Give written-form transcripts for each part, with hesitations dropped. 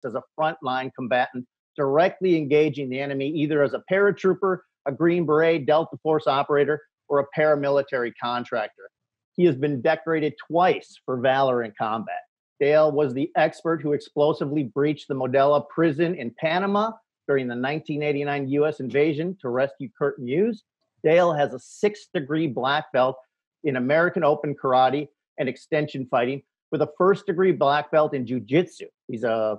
as a frontline combatant, directly engaging the enemy either as a paratrooper, a Green Beret, Delta Force operator, or a paramilitary contractor. He has been decorated twice for valor in combat. Dale was the expert who explosively breached the Modelo prison in Panama during the 1989 U.S. invasion to rescue Kurt Muse. Dale has a 6th-degree black belt in American Open Karate and extension fighting, with a 1st-degree black belt in jiu-jitsu. He's a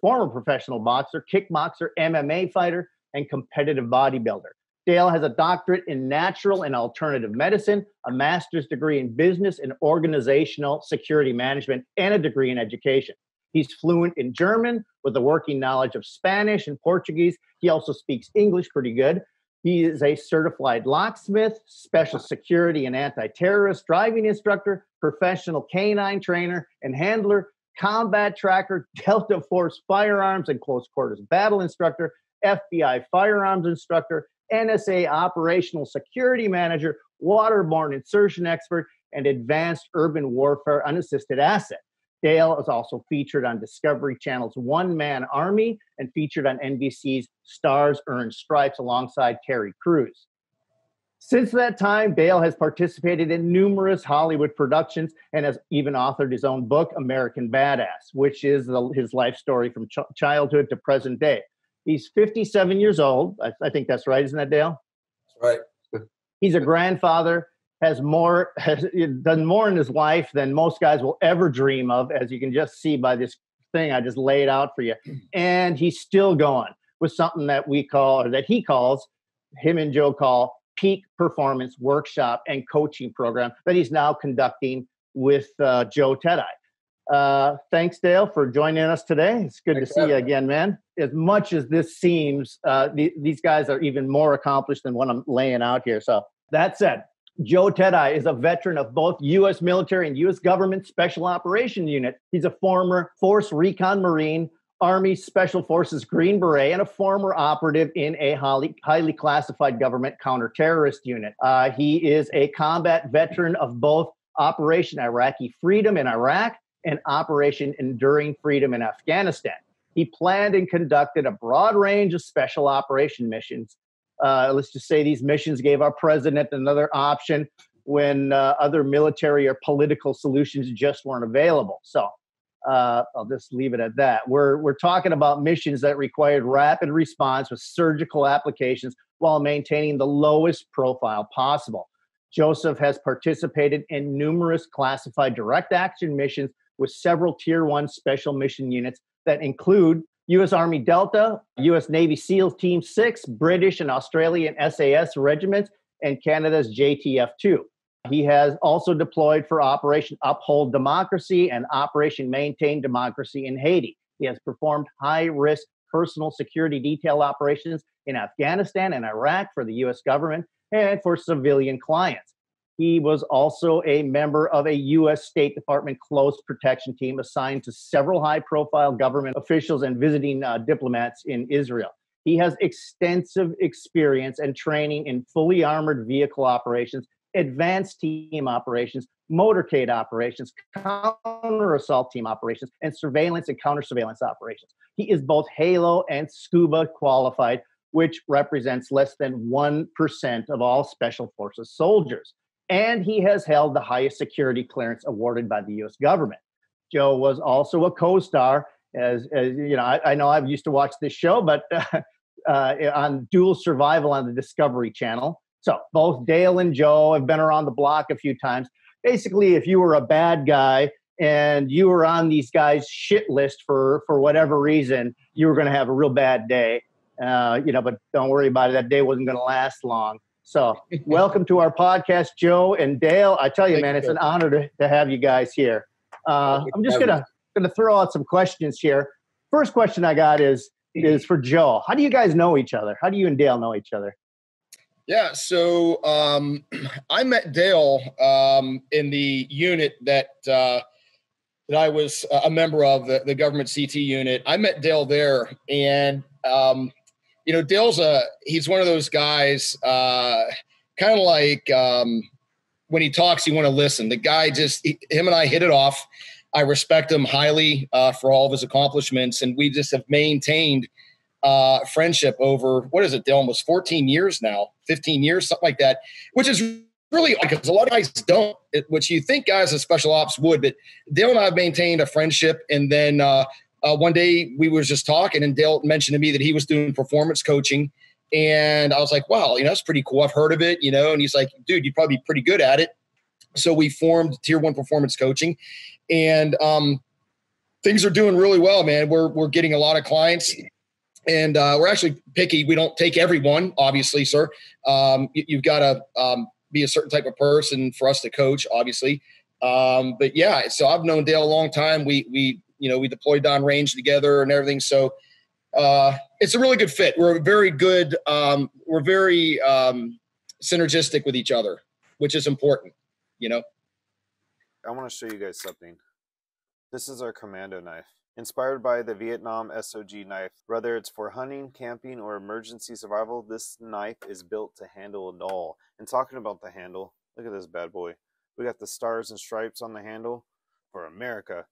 former professional boxer, kickboxer, MMA fighter, and competitive bodybuilder. Dale has a doctorate in natural and alternative medicine, a master's degree in business and organizational security management, and a degree in education. He's fluent in German with a working knowledge of Spanish and Portuguese. He also speaks English pretty good. He is a certified locksmith, special security and anti-terrorist driving instructor, professional canine trainer and handler, combat tracker, Delta Force firearms and close quarters battle instructor, FBI firearms instructor, NSA operational security manager, waterborne insertion expert, and advanced urban warfare unassisted asset. Dale is also featured on Discovery Channel's One Man Army and featured on NBC's Stars Earned Stripes alongside Terry Crews. Since that time, Dale has participated in numerous Hollywood productions and has even authored his own book, American Badass, which is his life story from childhood to present day. He's 57 years old. I think that's right. Isn't that, Dale? That's right. He's a grandfather, has done more in his life than most guys will ever dream of, as you can just see by this thing I just laid out for you. And he's still going with something that we call, or that he calls, him and Joe call, Peak Performance Workshop and Coaching Program that he's now conducting with Joe Teti. Thanks, Dale, for joining us today. It's good to see you again, man. As much as this seems, these guys are even more accomplished than what I'm laying out here. So that said, Joe Teti is a veteran of both U.S. military and U.S. government special operation unit. He's a former Force Recon Marine, Army Special Forces Green Beret, and a former operative in a highly classified government counter-terrorist unit. He is a combat veteran of both Operation Iraqi Freedom in Iraq and Operation Enduring Freedom in Afghanistan. He planned and conducted a broad range of special operation missions. Let's just say these missions gave our president another option when other military or political solutions just weren't available. So I'll just leave it at that. We're talking about missions that required rapid response with surgical applications while maintaining the lowest profile possible. Joseph has participated in numerous classified direct action missions with several Tier 1 special mission units that include U.S. Army Delta, U.S. Navy SEALs Team 6, British and Australian SAS regiments, and Canada's JTF-2. He has also deployed for Operation Uphold Democracy and Operation Maintain Democracy in Haiti. He has performed high-risk personal security detail operations in Afghanistan and Iraq for the U.S. government and for civilian clients. He was also a member of a U.S. State Department close protection team assigned to several high-profile government officials and visiting diplomats in Israel. He has extensive experience and training in fully armored vehicle operations, advanced team operations, motorcade operations, counter-assault team operations, and surveillance and counter-surveillance operations. He is both Halo and Scuba qualified, which represents less than 1% of all Special Forces soldiers. And he has held the highest security clearance awarded by the U.S. government. Joe was also a co-star, as you know, I know I've used to watch this show, but on Dual Survival on the Discovery Channel. So both Dale and Joe have been around the block a few times. Basically, if you were a bad guy and you were on these guys' shit list for whatever reason, you were going to have a real bad day. But don't worry about it. That day wasn't going to last long. So welcome to our podcast, Joe and Dale. I tell you, man, it's an honor to have you guys here. I'm just gonna throw out some questions here. First question I got is for Joe. How do you guys know each other? How do you and Dale know each other? Yeah, so I met Dale in the unit that I was a member of, the government CT unit. I met Dale there, and Dale's he's one of those guys, kind of like when he talks, you want to listen. The guy him and I hit it off. I respect him highly for all of his accomplishments, and we just have maintained friendship over, what is it, Dale, almost 14 years now, 15 years, something like that, which is really, because a lot of guys don't, which you think guys in special ops would, but Dale and I have maintained a friendship. And then one day we were just talking, and Dale mentioned to me that he was doing performance coaching. And I was like, wow, that's pretty cool. I've heard of it, and he's like, dude, you'd probably be pretty good at it. So we formed Tier 1 Performance Coaching, and things are doing really well, man. We're getting a lot of clients, and we're actually picky. We don't take everyone, obviously, sir. You've got to be a certain type of person for us to coach, obviously. But yeah, so I've known Dale a long time. We deployed on range together and everything. So it's a really good fit. We're very good. We're very synergistic with each other, which is important, I want to show you guys something. This is our Commando knife. Inspired by the Vietnam SOG knife. Whether it's for hunting, camping, or emergency survival, this knife is built to handle it all. And talking about the handle, look at this bad boy. We got the stars and stripes on the handle for America.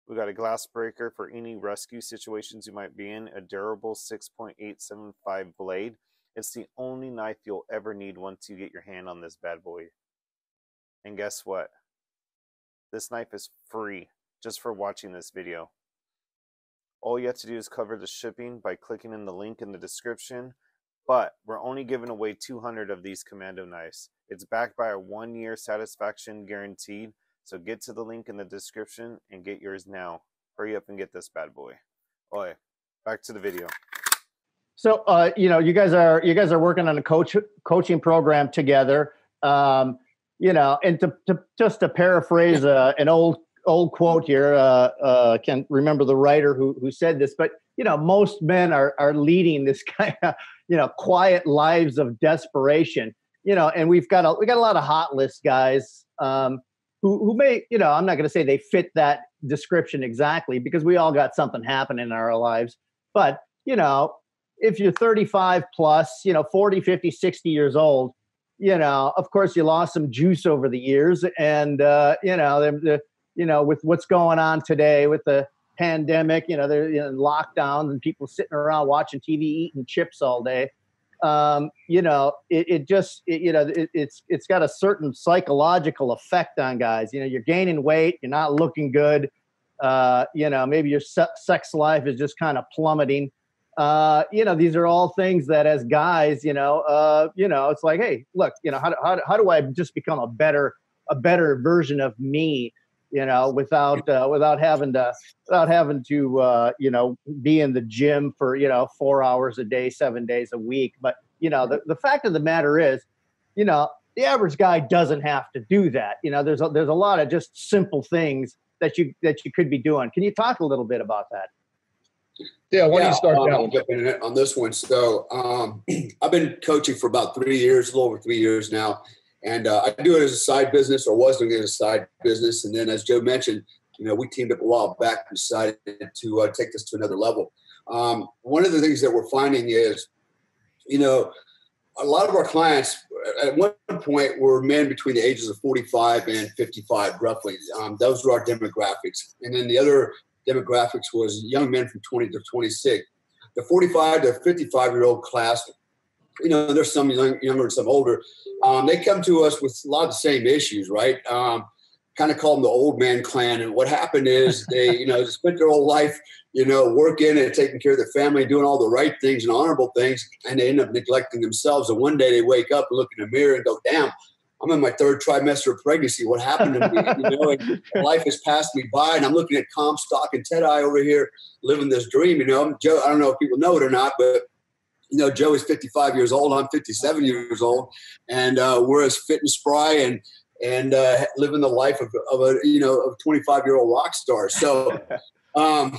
We got a glass breaker for any rescue situations you might be in. A durable 6.875 blade. It's the only knife you'll ever need once you get your hand on this bad boy. And guess what? This knife is free just for watching this video. All you have to do is cover the shipping by clicking in the link in the description. But we're only giving away 200 of these Commando knives. It's backed by a 1-year satisfaction guaranteed. So get to the link in the description and get yours now. Hurry up and get this bad boy. Oi, back to the video. So, you guys are working on a coaching program together. And to paraphrase an old quote here, can't remember the writer who said this, but most men are leading this kind of quiet lives of desperation. And we got a lot of hot list guys who may, I'm not going to say they fit that description exactly, because we all got something happening in our lives. But if you're 35 plus, 40, 50, 60 years old, of course you lost some juice over the years, and with what's going on today with the pandemic, they're in lockdowns and people sitting around watching TV, eating chips all day. It's got a certain psychological effect on guys. You're gaining weight, you're not looking good. Maybe your sex life is just kind of plummeting. These are all things that as guys, it's like, hey, look, how do I just become a better version of me, without having to be in the gym for, 4 hours a day, 7 days a week. But, the fact of the matter is, the average guy doesn't have to do that. There's a lot of just simple things that you could be doing. Can you talk a little bit about that? Yeah, why don't you start on this one? So I've been coaching for about 3 years, a little over 3 years now. And I do it as a side business, or was doing it as a side business. And then, as Joe mentioned, we teamed up a while back and decided to take this to another level. One of the things that we're finding is, a lot of our clients at one point were men between the ages of 45 and 55, roughly. Those were our demographics. And then the other demographics was young men from 20 to 26. The 45 to 55-year-old class, there's some younger and some older. They come to us with a lot of the same issues, right? Kind of call them the old man clan. And what happened is they, spent their whole life, working and taking care of their family, doing all the right things and honorable things, and they end up neglecting themselves. And one day they wake up and look in the mirror and go, damn, I'm in my 3rd trimester of pregnancy. What happened to me? And life has passed me by, and I'm looking at Comstock and Teti over here living this dream. Joe, I don't know if people know it or not, but Joe is 55 years old. I'm 57 years old, and we're as fit and spry and living the life of a 25-year-old rock star. So, and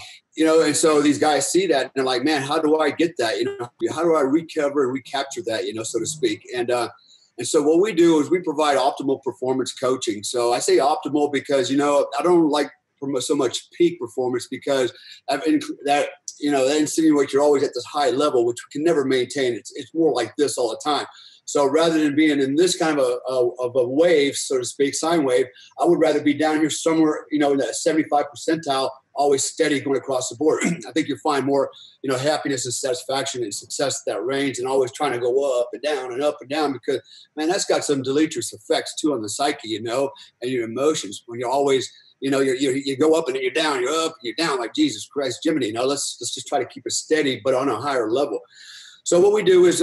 so these guys see that and they're like, man, how do I get that? How do I recover and recapture that? So to speak. And so what we do is we provide optimal performance coaching. So I say optimal because, I don't like so much peak performance, because that insinuates you're always at this high level, which we can never maintain. It's more like this all the time. So rather than being in this kind of a wave, so to speak, sine wave, I would rather be down here somewhere, in that 75 percentile, always steady going across the board. I think you'll find more, happiness and satisfaction and success at that range, and always trying to go up and down because, man, that's got some deleterious effects too on the psyche, and your emotions. When you're always, you go up and then you're down, you're up and you're down, like Jesus Christ, Jiminy. Let's just try to keep it steady, but on a higher level. So what we do is,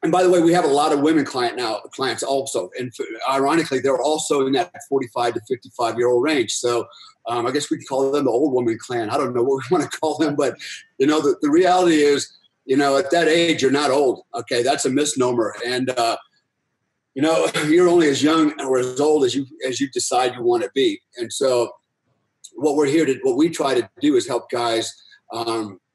and by the way, we have a lot of women clients also. And ironically, they're also in that 45 to 55-year-old range. So I guess we could call them the old woman clan. I don't know what we want to call them, but, the reality is, at that age, you're not old. Okay, that's a misnomer. And, you're only as young or as old as you decide you want to be. And so what we try to do is help guys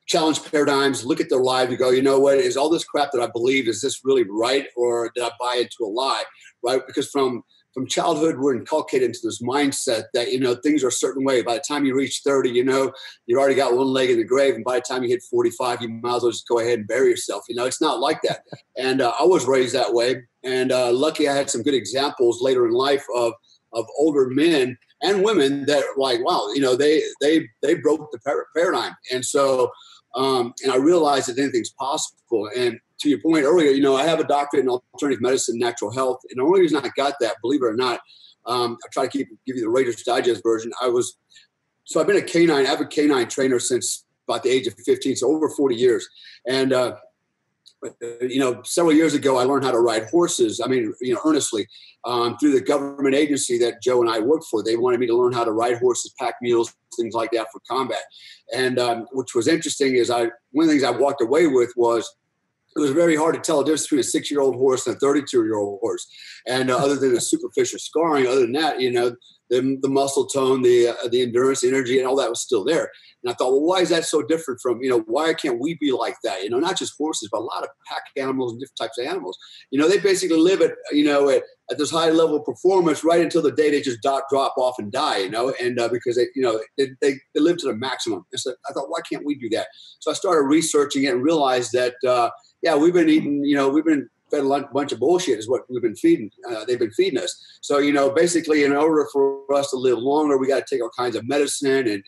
challenge paradigms, look at their life and go, you know what, is all this crap that I believe, is this really right? Or did I buy into a lie, right? Because from childhood, we're inculcated into this mindset that, things are a certain way. By the time you reach 30, you already got one leg in the grave. And by the time you hit 45, you might as well just go ahead and bury yourself. It's not like that. And I was raised that way. And lucky I had some good examples later in life of older men and women that are like, wow, they broke the paradigm. And so, and I realized that anything's possible. And to your point earlier, I have a doctorate in alternative medicine, natural health. And the only reason I got that, believe it or not, I try to give you the Raiders Digest version. I've been I have a canine trainer since about the age of 15, so over 40 years. And, several years ago, I learned how to ride horses. I mean, earnestly, through the government agency that Joe and I worked for. They wanted me to learn how to ride horses, pack mules, things like that for combat. And which was interesting is one of the things I walked away with was it was very hard to tell the difference between a 6-year-old horse and a 32-year-old horse. And other than the superficial scarring, other than that, the muscle tone, the endurance, the energy, and all that was still there. And I thought, well, why is that so different from, why can't we be like that? Not just horses, but a lot of pack animals and different types of animals. They basically live at at this high level of performance right until the day they just drop off and die, and because they live to the maximum. And so I thought, why can't we do that? So I started researching it and realized that, we've been eating, we've been fed a bunch of bullshit is what we've been feeding. They've been feeding us. So, basically in order for us to live longer, we got to take all kinds of medicine and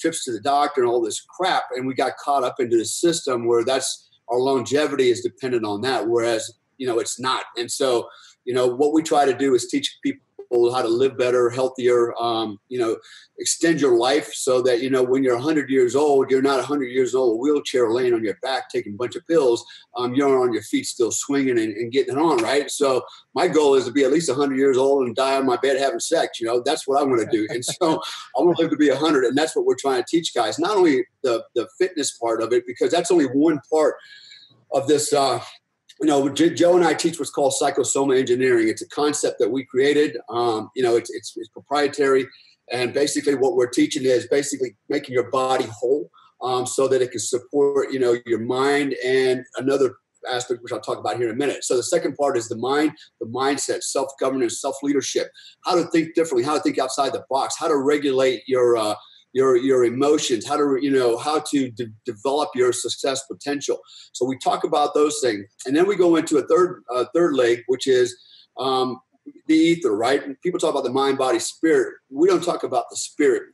trips to the doctor and all this crap. And we got caught up into the system where our longevity is dependent on that. Whereas, it's not. And so, what we try to do is teach people how to live better, healthier, extend your life so that, when you're 100 years old, you're not 100 years old, a wheelchair laying on your back, taking a bunch of pills. You're on your feet still swinging and getting it on, right? So my goal is to be at least 100 years old and die on my bed having sex. That's what I want to do. And so I want to live to be 100. And that's what we're trying to teach guys, not only the fitness part of it, because that's only one part of this, Joe and I teach what's called psychosoma engineering. It's a concept that we created. It's proprietary. And basically what we're teaching is basically making your body whole so that it can support, your mind, and another aspect, which I'll talk about here in a minute. So the second part is the mind, the mindset, self-governance, self-leadership, how to think differently, how to think outside the box, how to regulate your emotions, how to develop your success potential. So we talk about those things. And then we go into a third leg, which is the ether, right? And people talk about the mind, body, spirit. We don't talk about the spirit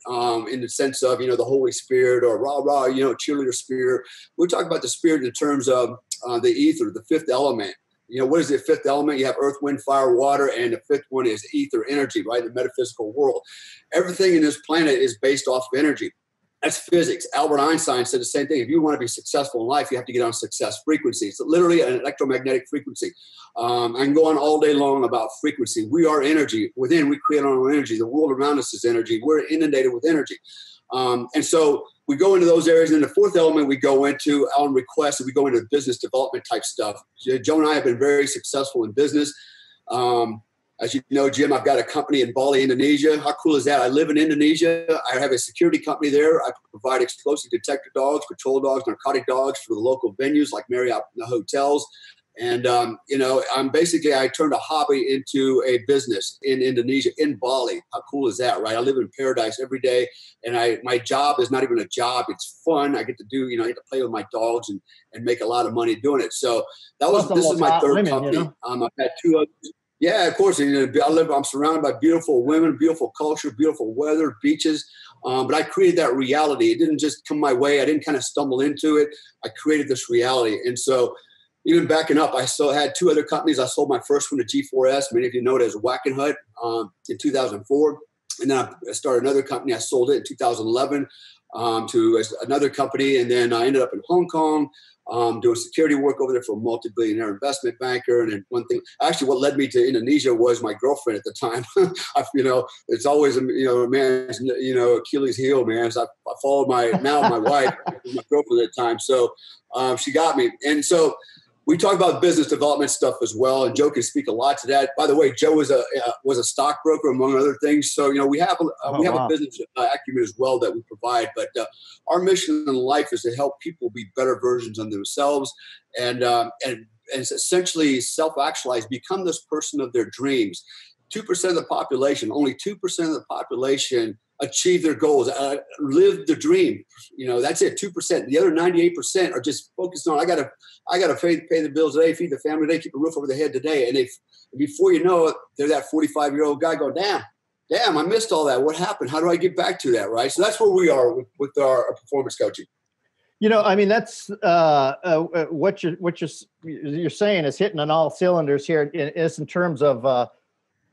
in the sense of, the Holy Spirit or rah, cheerleader spirit. We talk about the spirit in terms of the ether, the fifth element. What is the fifth element? You have earth, wind, fire, water, and the fifth one is ether, energy, right? The metaphysical world. Everything in this planet is based off of energy. That's physics. Albert Einstein said the same thing. If you want to be successful in life, you have to get on success frequency. It's literally an electromagnetic frequency. I can go on all day long about frequency. We are energy. Within, we create our own energy. The world around us is energy. We're inundated with energy. And so we go into those areas. And the fourth element we go into on request, and we go into business development type stuff. Joe and I have been very successful in business. As you know, Jim, I've got a company in Bali, Indonesia. How cool is that? I live in Indonesia. I have a security company there. I provide explosive detector dogs, patrol dogs, narcotic dogs for the local venues like Marriott hotels. And, I turned a hobby into a business in Indonesia, in Bali. How cool is that, right? I live in paradise every day, and my job is not even a job. It's fun. I get to do, I get to play with my dogs and make a lot of money doing it. So this is my third company. I've had two others. Yeah, of course. I'm surrounded by beautiful women, beautiful culture, beautiful weather, beaches. But I created that reality. It didn't just come my way. I didn't kind of stumble into it. I created this reality. And so even backing up, I still had two other companies. I sold my first one to G4S. Many of you know it as Whack and Hut in 2004. And then I started another company. I sold it in 2011 to another company. And then I ended up in Hong Kong doing security work over there for a multi-billionaire investment banker. And then one thing, actually what led me to Indonesia was my girlfriend at the time. It's always, a man's, Achilles heel, man. So I followed my wife, my girlfriend at the time. So she got me. And so we talk about business development stuff as well, and Joe can speak a lot to that. By the way, Joe was a stockbroker, among other things. So we have a business acumen as well that we provide. But our mission in life is to help people be better versions of themselves, and essentially self-actualize, become this person of their dreams. 2% of the population, only 2% of the population achieve their goals, live the dream. That's it, 2%. The other 98% are just focused on, I gotta pay the bills today, feed the family today, keep a roof over the head today. And before you know it, they're that 45-year-old guy going, damn, I missed all that. What happened? How do I get back to that, right? So that's where we are with our performance coaching. That's what you're saying is hitting on all cylinders here. In terms of,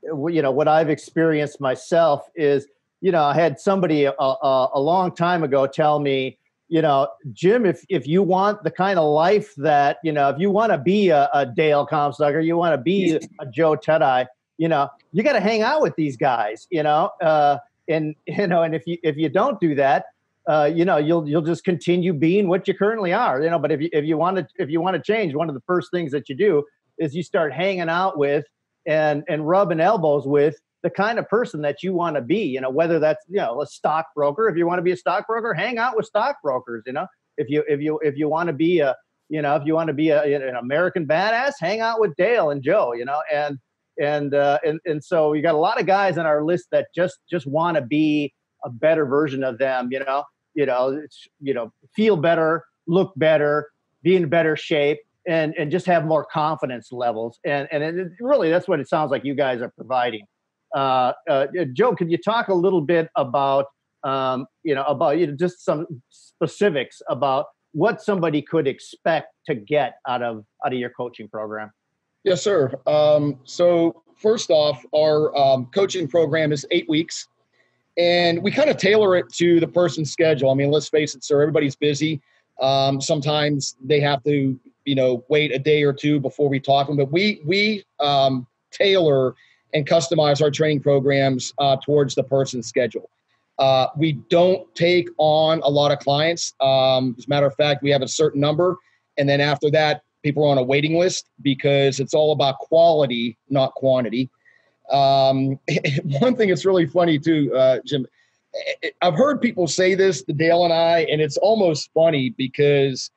what I've experienced myself is, I had somebody a long time ago tell me, Jim, if you want the kind of life that, if you want to be a Dale Comstock, or you want to be a Joe Teti, you got to hang out with these guys, and if you don't do that, you'll just continue being what you currently are, but if you want to change, one of the first things that you do is you start hanging out with and rubbing elbows with the kind of person that you want to be, whether that's, a stockbroker. If you want to be a stockbroker, hang out with stockbrokers. If you want to be an American badass, hang out with Dale and Joe, and so you got a lot of guys on our list that just want to be a better version of them, feel better, look better, be in better shape, and just have more confidence levels. And really, that's what it sounds like you guys are providing. Joe, could you talk a little bit about just some specifics about what somebody could expect to get out of your coaching program? Yes, sir. So first off, our coaching program is 8 weeks, and we kind of tailor it to the person's schedule. I mean, let's face it, sir, everybody's busy. Sometimes they have to, wait a day or two before we talk to them, but we tailor and customize our training programs towards the person's schedule. We don't take on a lot of clients. As a matter of fact, we have a certain number, and then after that, people are on a waiting list because it's all about quality, not quantity. One thing that's really funny too, Jim, I've heard people say this to Dale and I, and it's almost funny because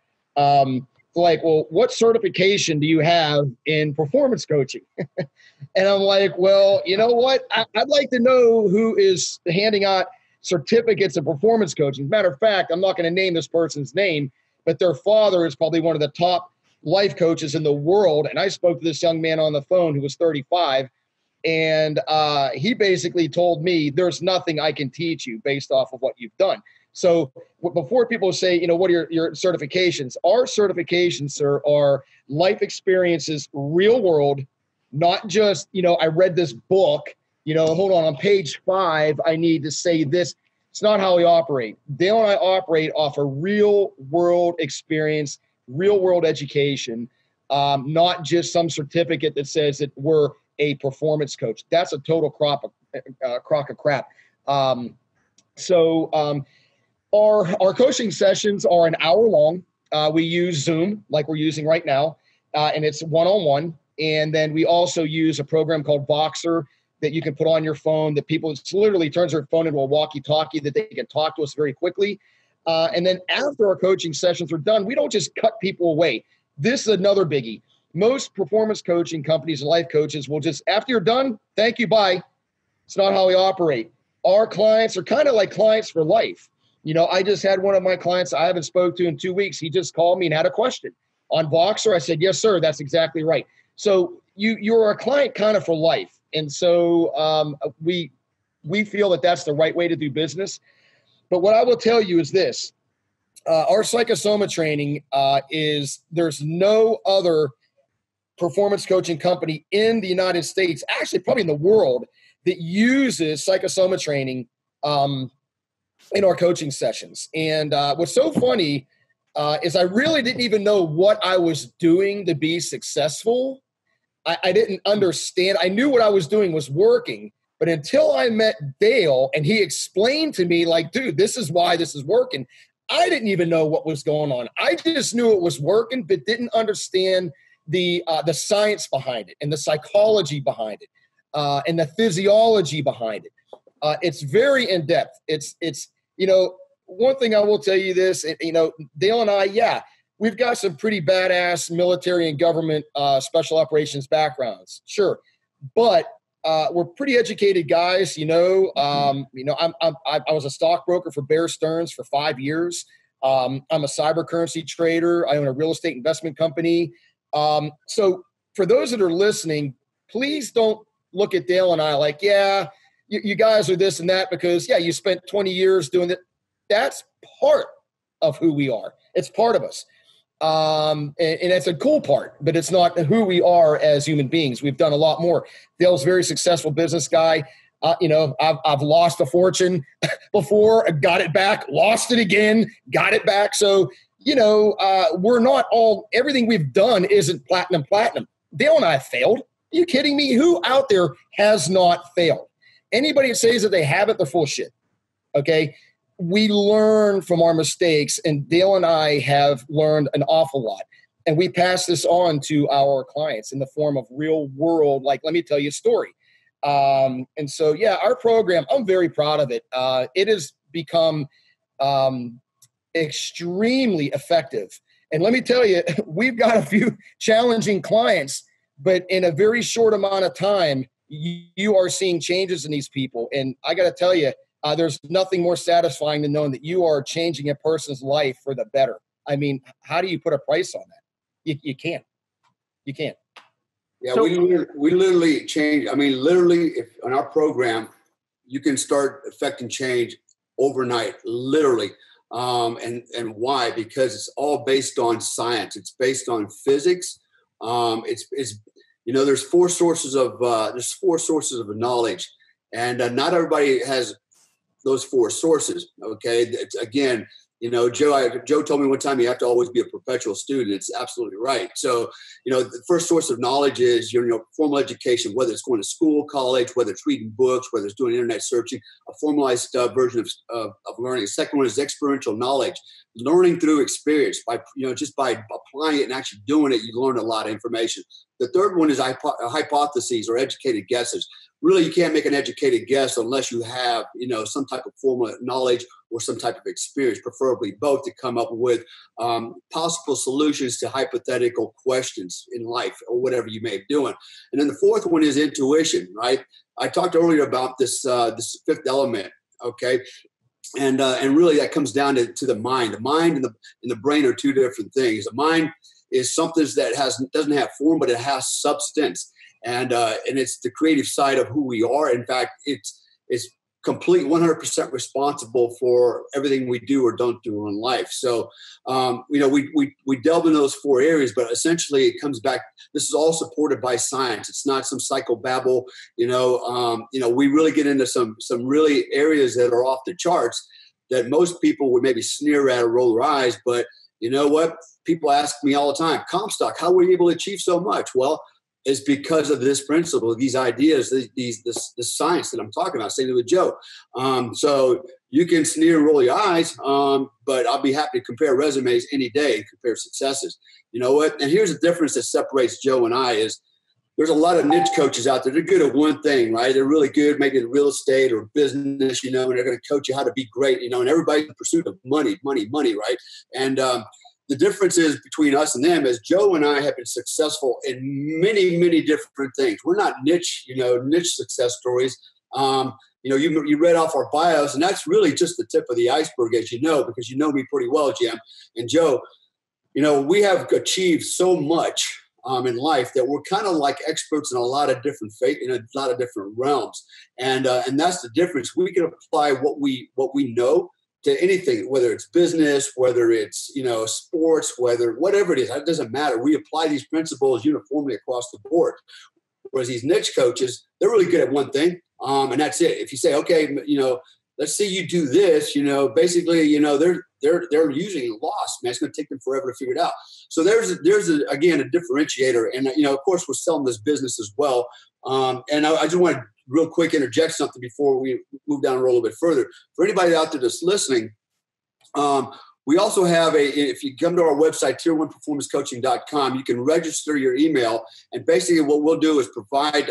like, well, what certification do you have in performance coaching? And I'm like, well, you know what? I'd like to know who is handing out certificates of performance coaching. As a matter of fact, I'm not going to name this person's name, but their father is probably one of the top life coaches in the world. And I spoke to this young man on the phone who was 35, and he basically told me, there's nothing I can teach you based off of what you've done. So before people say, what are your certifications? Our certifications, sir, are life experiences, real world, not just, I read this book, hold on page 5, I need to say this. It's not how we operate. Dale and I operate off a real world experience, real world education, not just some certificate that says that we're a performance coach. That's a total crock of crap. Our coaching sessions are an hour long. We use Zoom like we're using right now, and it's one-on-one. And then we also use a program called Voxer that you can put on your phone that people literally turns their phone into a walkie-talkie that they can talk to us very quickly. And then after our coaching sessions are done, we don't just cut people away. This is another biggie. most performance coaching companies and life coaches will just, after you're done, thank you, bye. It's not how we operate. Our clients are kind of like clients for life. You know, I just had one of my clients I haven't spoke to in 2 weeks. He just called me and had a question on Voxer. I said, yes, sir, that's exactly right. So you're a client kind of for life. And so we feel that that's the right way to do business. But what I will tell you is this. Our psychosoma training there's no other performance coaching company in the United States, actually probably in the world, that uses psychosoma training in our coaching sessions. And what's so funny is I really didn't even know what I was doing to be successful. I didn't understand. I knew what I was doing was working, but until I met Dale and he explained to me, like, dude, this is why this is working, I didn't even know what was going on. I just knew it was working, but didn't understand the science behind it and the psychology behind it and the physiology behind it. It's very in depth. It's you know, one thing I will tell you this, you know, Dale and I, we've got some pretty badass military and government special operations backgrounds, sure, but we're pretty educated guys. You know, I was a stockbroker for Bear Stearns for 5 years. I'm a cyber currency trader. I own a real estate investment company. So for those that are listening, please don't look at Dale and I like, you guys are this and that because, you spent 20 years doing it. That's part of who we are. It's part of us. And it's a cool part, but it's not who we are as human beings. We've done a lot more. Dale's a very successful business guy. You know, I've lost a fortune before, got it back, lost it again, got it back. So, you know, we're not all, everything we've done isn't platinum. Dale and I have failed. Are you kidding me? Who out there has not failed? Anybody that says that they haven't, they're full of shit. Okay. We learn from our mistakes, and Dale and I have learned an awful lot. And we pass this on to our clients in the form of real world, like, let me tell you a story. And so, our program, I'm very proud of it. It has become extremely effective. And let me tell you, we've got a few challenging clients, but in a very short amount of time, you are seeing changes in these people. And I got to tell you, there's nothing more satisfying than knowing that you are changing a person's life for the better. I mean, how do you put a price on that? You can't. You can't. Yeah, so, we literally change. I mean, literally, if on our program, you can start affecting change overnight, literally. And why? Because it's all based on science. It's based on physics. It's you know, there's four sources of knowledge, and not everybody has those four sources. Okay. It's, again, you know, Joe told me one time you have to always be a perpetual student. It's absolutely right. So, you know, the first source of knowledge is your formal education, whether it's going to school, college, whether it's reading books, whether it's doing internet searching, a formalized version of learning. The second one is experiential knowledge, learning through experience. Just by applying it and actually doing it, you learn a lot of information. The third one is hypotheses or educated guesses. Really, you can't make an educated guess unless you have, some type of formal knowledge or some type of experience, preferably both, to come up with possible solutions to hypothetical questions in life or whatever you may be doing. And then the fourth one is intuition, right? I talked earlier about this fifth element, okay? And really that comes down to the mind. The mind and the brain are two different things. The mind is something that doesn't have form, but it has substance. And it's the creative side of who we are. In fact, it's complete 100% responsible for everything we do or don't do in life. So, we delve in those four areas, but essentially it comes back. This is all supported by science. It's not some psychobabble. We really get into some really areas that are off the charts that most people would maybe sneer at or roll their eyes. But you know what? People ask me all the time, Comstock, how were you able to achieve so much? Well, it's because of this principle, these ideas, this science that I'm talking about, same with Joe. So you can sneer and roll your eyes, but I'll be happy to compare resumes any day and compare successes. You know what? And here's the difference that separates Joe and I is there's a lot of niche coaches out there. They're good at one thing, right? They're really good, maybe in real estate or business, and they're going to coach you how to be great, and everybody's in pursuit of money, right? And the difference is between us and them is Joe and I have been successful in many, many different things. We're not niche success stories. You read off our bios, and that's really just the tip of the iceberg, as you know, because you know me pretty well, Jim and Joe. We have achieved so much in life that we're kind of like experts in a lot of different realms, and that's the difference. We can apply what we know to anything, whether it's business, whether it's sports, whatever it is. It doesn't matter. We apply these principles uniformly across the board. Whereas these niche coaches, they're really good at one thing, and that's it. If you say, okay, let's say you do this, basically, they're usually lost, man. It's going to take them forever to figure it out. So there's again a differentiator, and of course we're selling this business as well. And I just want to real quick interject something before we move down the road a little bit further. For anybody out there that's listening, we also have if you come to our website, tier1performancecoaching.com, you can register your email, and basically what we'll do is provide,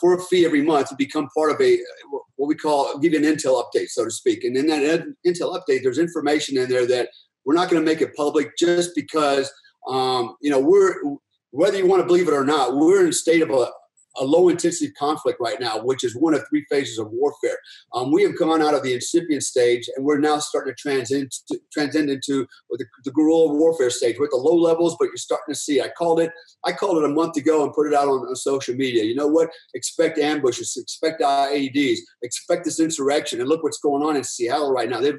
for a fee every month to become part of what we call, give you an intel update, so to speak. And in that intel update, there's information in there that we're not going to make it public just because, whether you want to believe it or not, we're in a state of a low intensity conflict right now, which is one of 3 phases of warfare. We have gone out of the incipient stage, and we're now starting to transcend into the guerrilla warfare stage. We're at the low levels, but you're starting to see. I called it a month ago and put it out on social media. You know what? Expect ambushes, expect IEDs, expect this insurrection, and look what's going on in Seattle right now. They're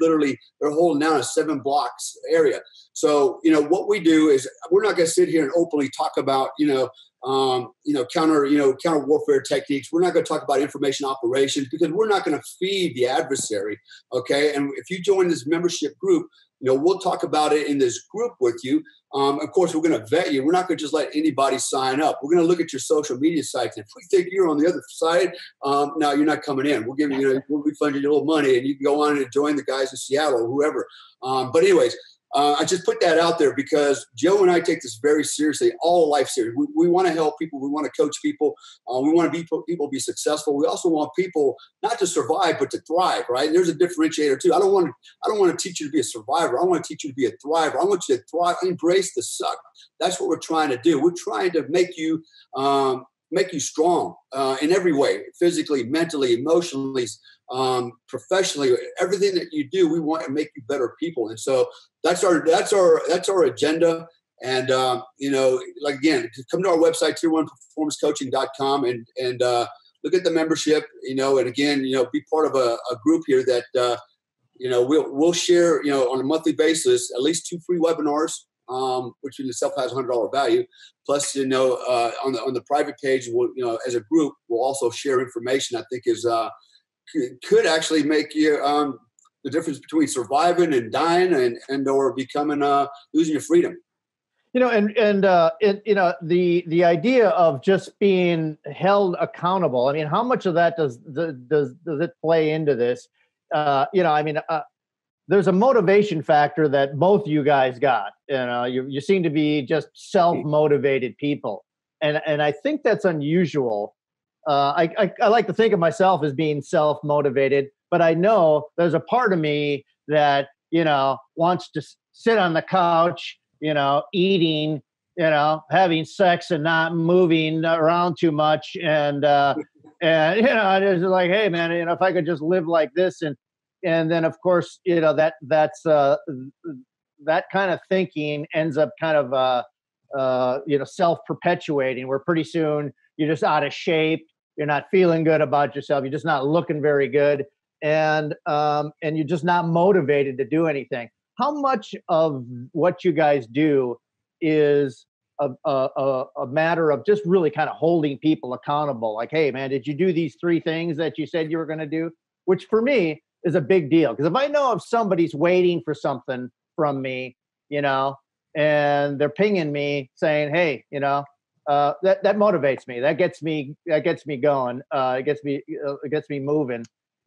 holding down a 7 blocks area. So what we do is we're not going to sit here and openly talk about counter warfare techniques. We're not going to talk about information operations because we're not going to feed the adversary. Okay. And if you join this membership group, we'll talk about it in this group with you. Of course, we're going to vet you. We're not going to just let anybody sign up. We're going to look at your social media sites. And if we think you're on the other side, no, you're not coming in. We'll give you, we'll refund you a little money, and you can go on and join the guys in Seattle or whoever. But anyways, I just put that out there because Joe and I take this very seriously, all life serious. We want to help people. We want to coach people. We want people be successful. We also want people not to survive, but to thrive, right? And there's a differentiator too. I don't want to teach you to be a survivor. I want to teach you to be a thriver. I want you to thrive, embrace the suck. That's what we're trying to do. We're trying to make you strong in every way, physically, mentally, emotionally, professionally, everything that you do. We want to make you better people. And so that's our agenda. And, again, come to our website, tier1performancecoaching.com and look at the membership, and again, be part of a group here that, we'll share, on a monthly basis, at least 2 free webinars, which in itself has $100 value. Plus, on the private page, we'll, as a group, we'll also share information I think is, could actually make you, the difference between surviving and dying and or becoming losing your freedom. The idea of just being held accountable. I mean, how much of that does it play into this? There's a motivation factor that both you guys got. You seem to be just self-motivated people, and I think that's unusual. I like to think of myself as being self-motivated, but I know there's a part of me that, wants to sit on the couch, eating, having sex and not moving around too much. And just like, hey man, if I could just live like this. And then of course, that's that kind of thinking ends up kind of, self-perpetuating, where pretty soon you're just out of shape. You're not feeling good about yourself. You're just not looking very good. And you're just not motivated to do anything. How much of what you guys do is a matter of just really kind of holding people accountable? Like, hey, man, did you do these 3 things that you said you were going to do? Which for me is a big deal. Because if I know if somebody's waiting for something from me, and they're pinging me saying, hey, that motivates me. That gets me going. It gets me moving.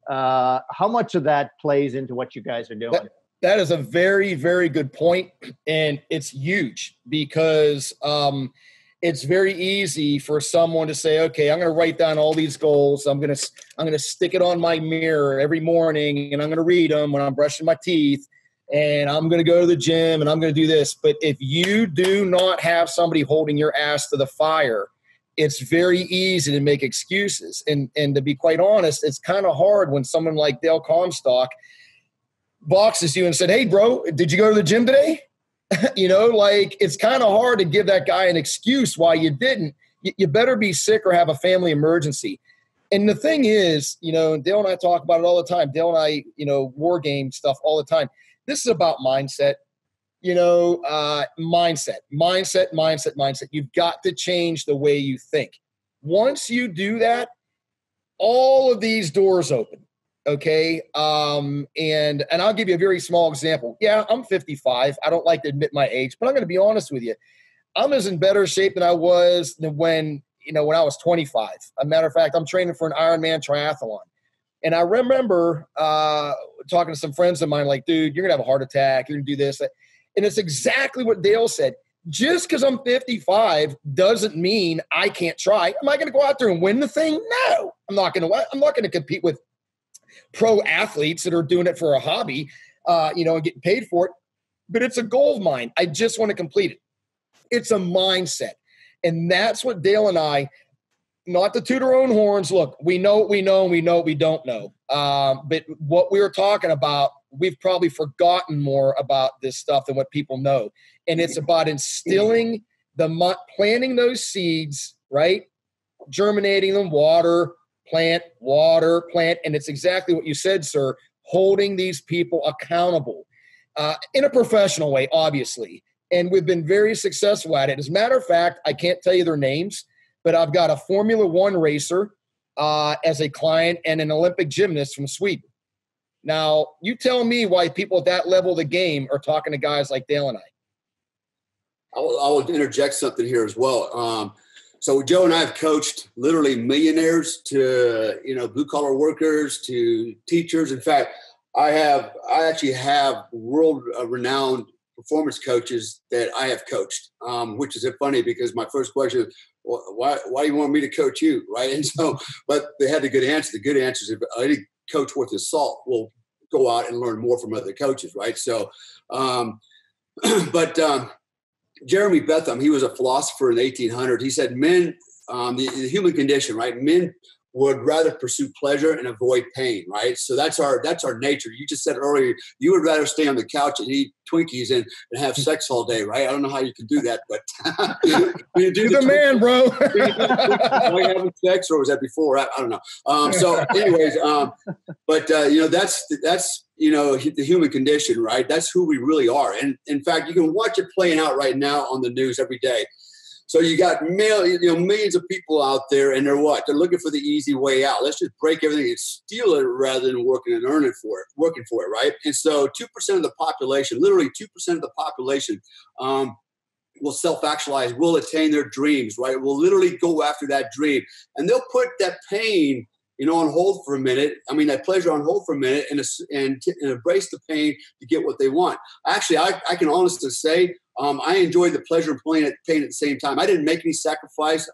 How much of that plays into what you guys are doing? That is a very, very good point, and it's huge because it's very easy for someone to say, okay, I'm going to write down all these goals. I'm going to stick it on my mirror every morning, and I'm going to read them when I'm brushing my teeth. and I'm going to go to the gym and I'm going to do this. But if you do not have somebody holding your ass to the fire, it's very easy to make excuses. And to be quite honest, it's kind of hard when someone like Dale Comstock boxes you and said, hey, bro, did you go to the gym today? Like, it's kind of hard to give that guy an excuse why you didn't. You better be sick or have a family emergency. And the thing is, Dale and I talk about it all the time. Dale and I, war game stuff all the time. This is about mindset, mindset. You've got to change the way you think. Once you do that, all of these doors open. Okay. And I'll give you a very small example. Yeah, I'm 55. I don't like to admit my age, but I'm going to be honest with you. I'm as in better shape than I was when I was 25. As a matter of fact, I'm training for an Ironman triathlon. And I remember talking to some friends of mine, like, dude, you're going to have a heart attack. You're going to do this. And it's exactly what Dale said. Just because I'm 55 doesn't mean I can't try. Am I going to go out there and win the thing? No, I'm not going to compete with pro athletes that are doing it for a hobby, and getting paid for it. But it's a goal of mine. I just want to complete it. It's a mindset. And that's what Dale and I, not to toot our own horns, look, we know what we know and we know what we don't know. But what we were talking about, we've probably forgotten more about this stuff than what people know. And it's about instilling planting those seeds, right? Germinating them, water, plant. And it's exactly what you said, sir, holding these people accountable in a professional way, obviously. And we've been very successful at it. As a matter of fact, I can't tell you their names, but I've got a Formula One racer as a client and an Olympic gymnast from Sweden. Now, you tell me why people at that level of the game are talking to guys like Dale and I. I will interject something here as well. So Joe and I have coached literally millionaires to, blue collar workers, to teachers. In fact, I actually have world renowned performance coaches that I have coached, which is funny because my first question is, why do you want me to coach you? Right. And so, but they had the good answer. The good answer is, any coach worth his salt will go out and learn more from other coaches. Right. So, Jeremy Bentham, he was a philosopher in the 1800s. He said men, the human condition, right? Men would rather pursue pleasure and avoid pain, right? So that's our nature. You just said earlier, you would rather stay on the couch and eat Twinkies and have sex all day, right? I don't know how you can do that, but you do the man, bro. Are you having sex, or was that before? I don't know. So anyways, that's the human condition, right? That's who we really are. And in fact, you can watch it playing out right now on the news every day. So you got millions of people out there, and they're what? They're looking for the easy way out. Let's just break everything and steal it rather than working for it, right? And so 2% of the population, literally 2% of the population, will self-actualize, will attain their dreams, right? Will literally go after that dream, and they'll put that pain, on hold for a minute. I mean, that pleasure on hold for a minute, and embrace the pain to get what they want. Actually, I can honestly say, I enjoyed the pleasure and pain at the same time. I didn't make any sacrifice,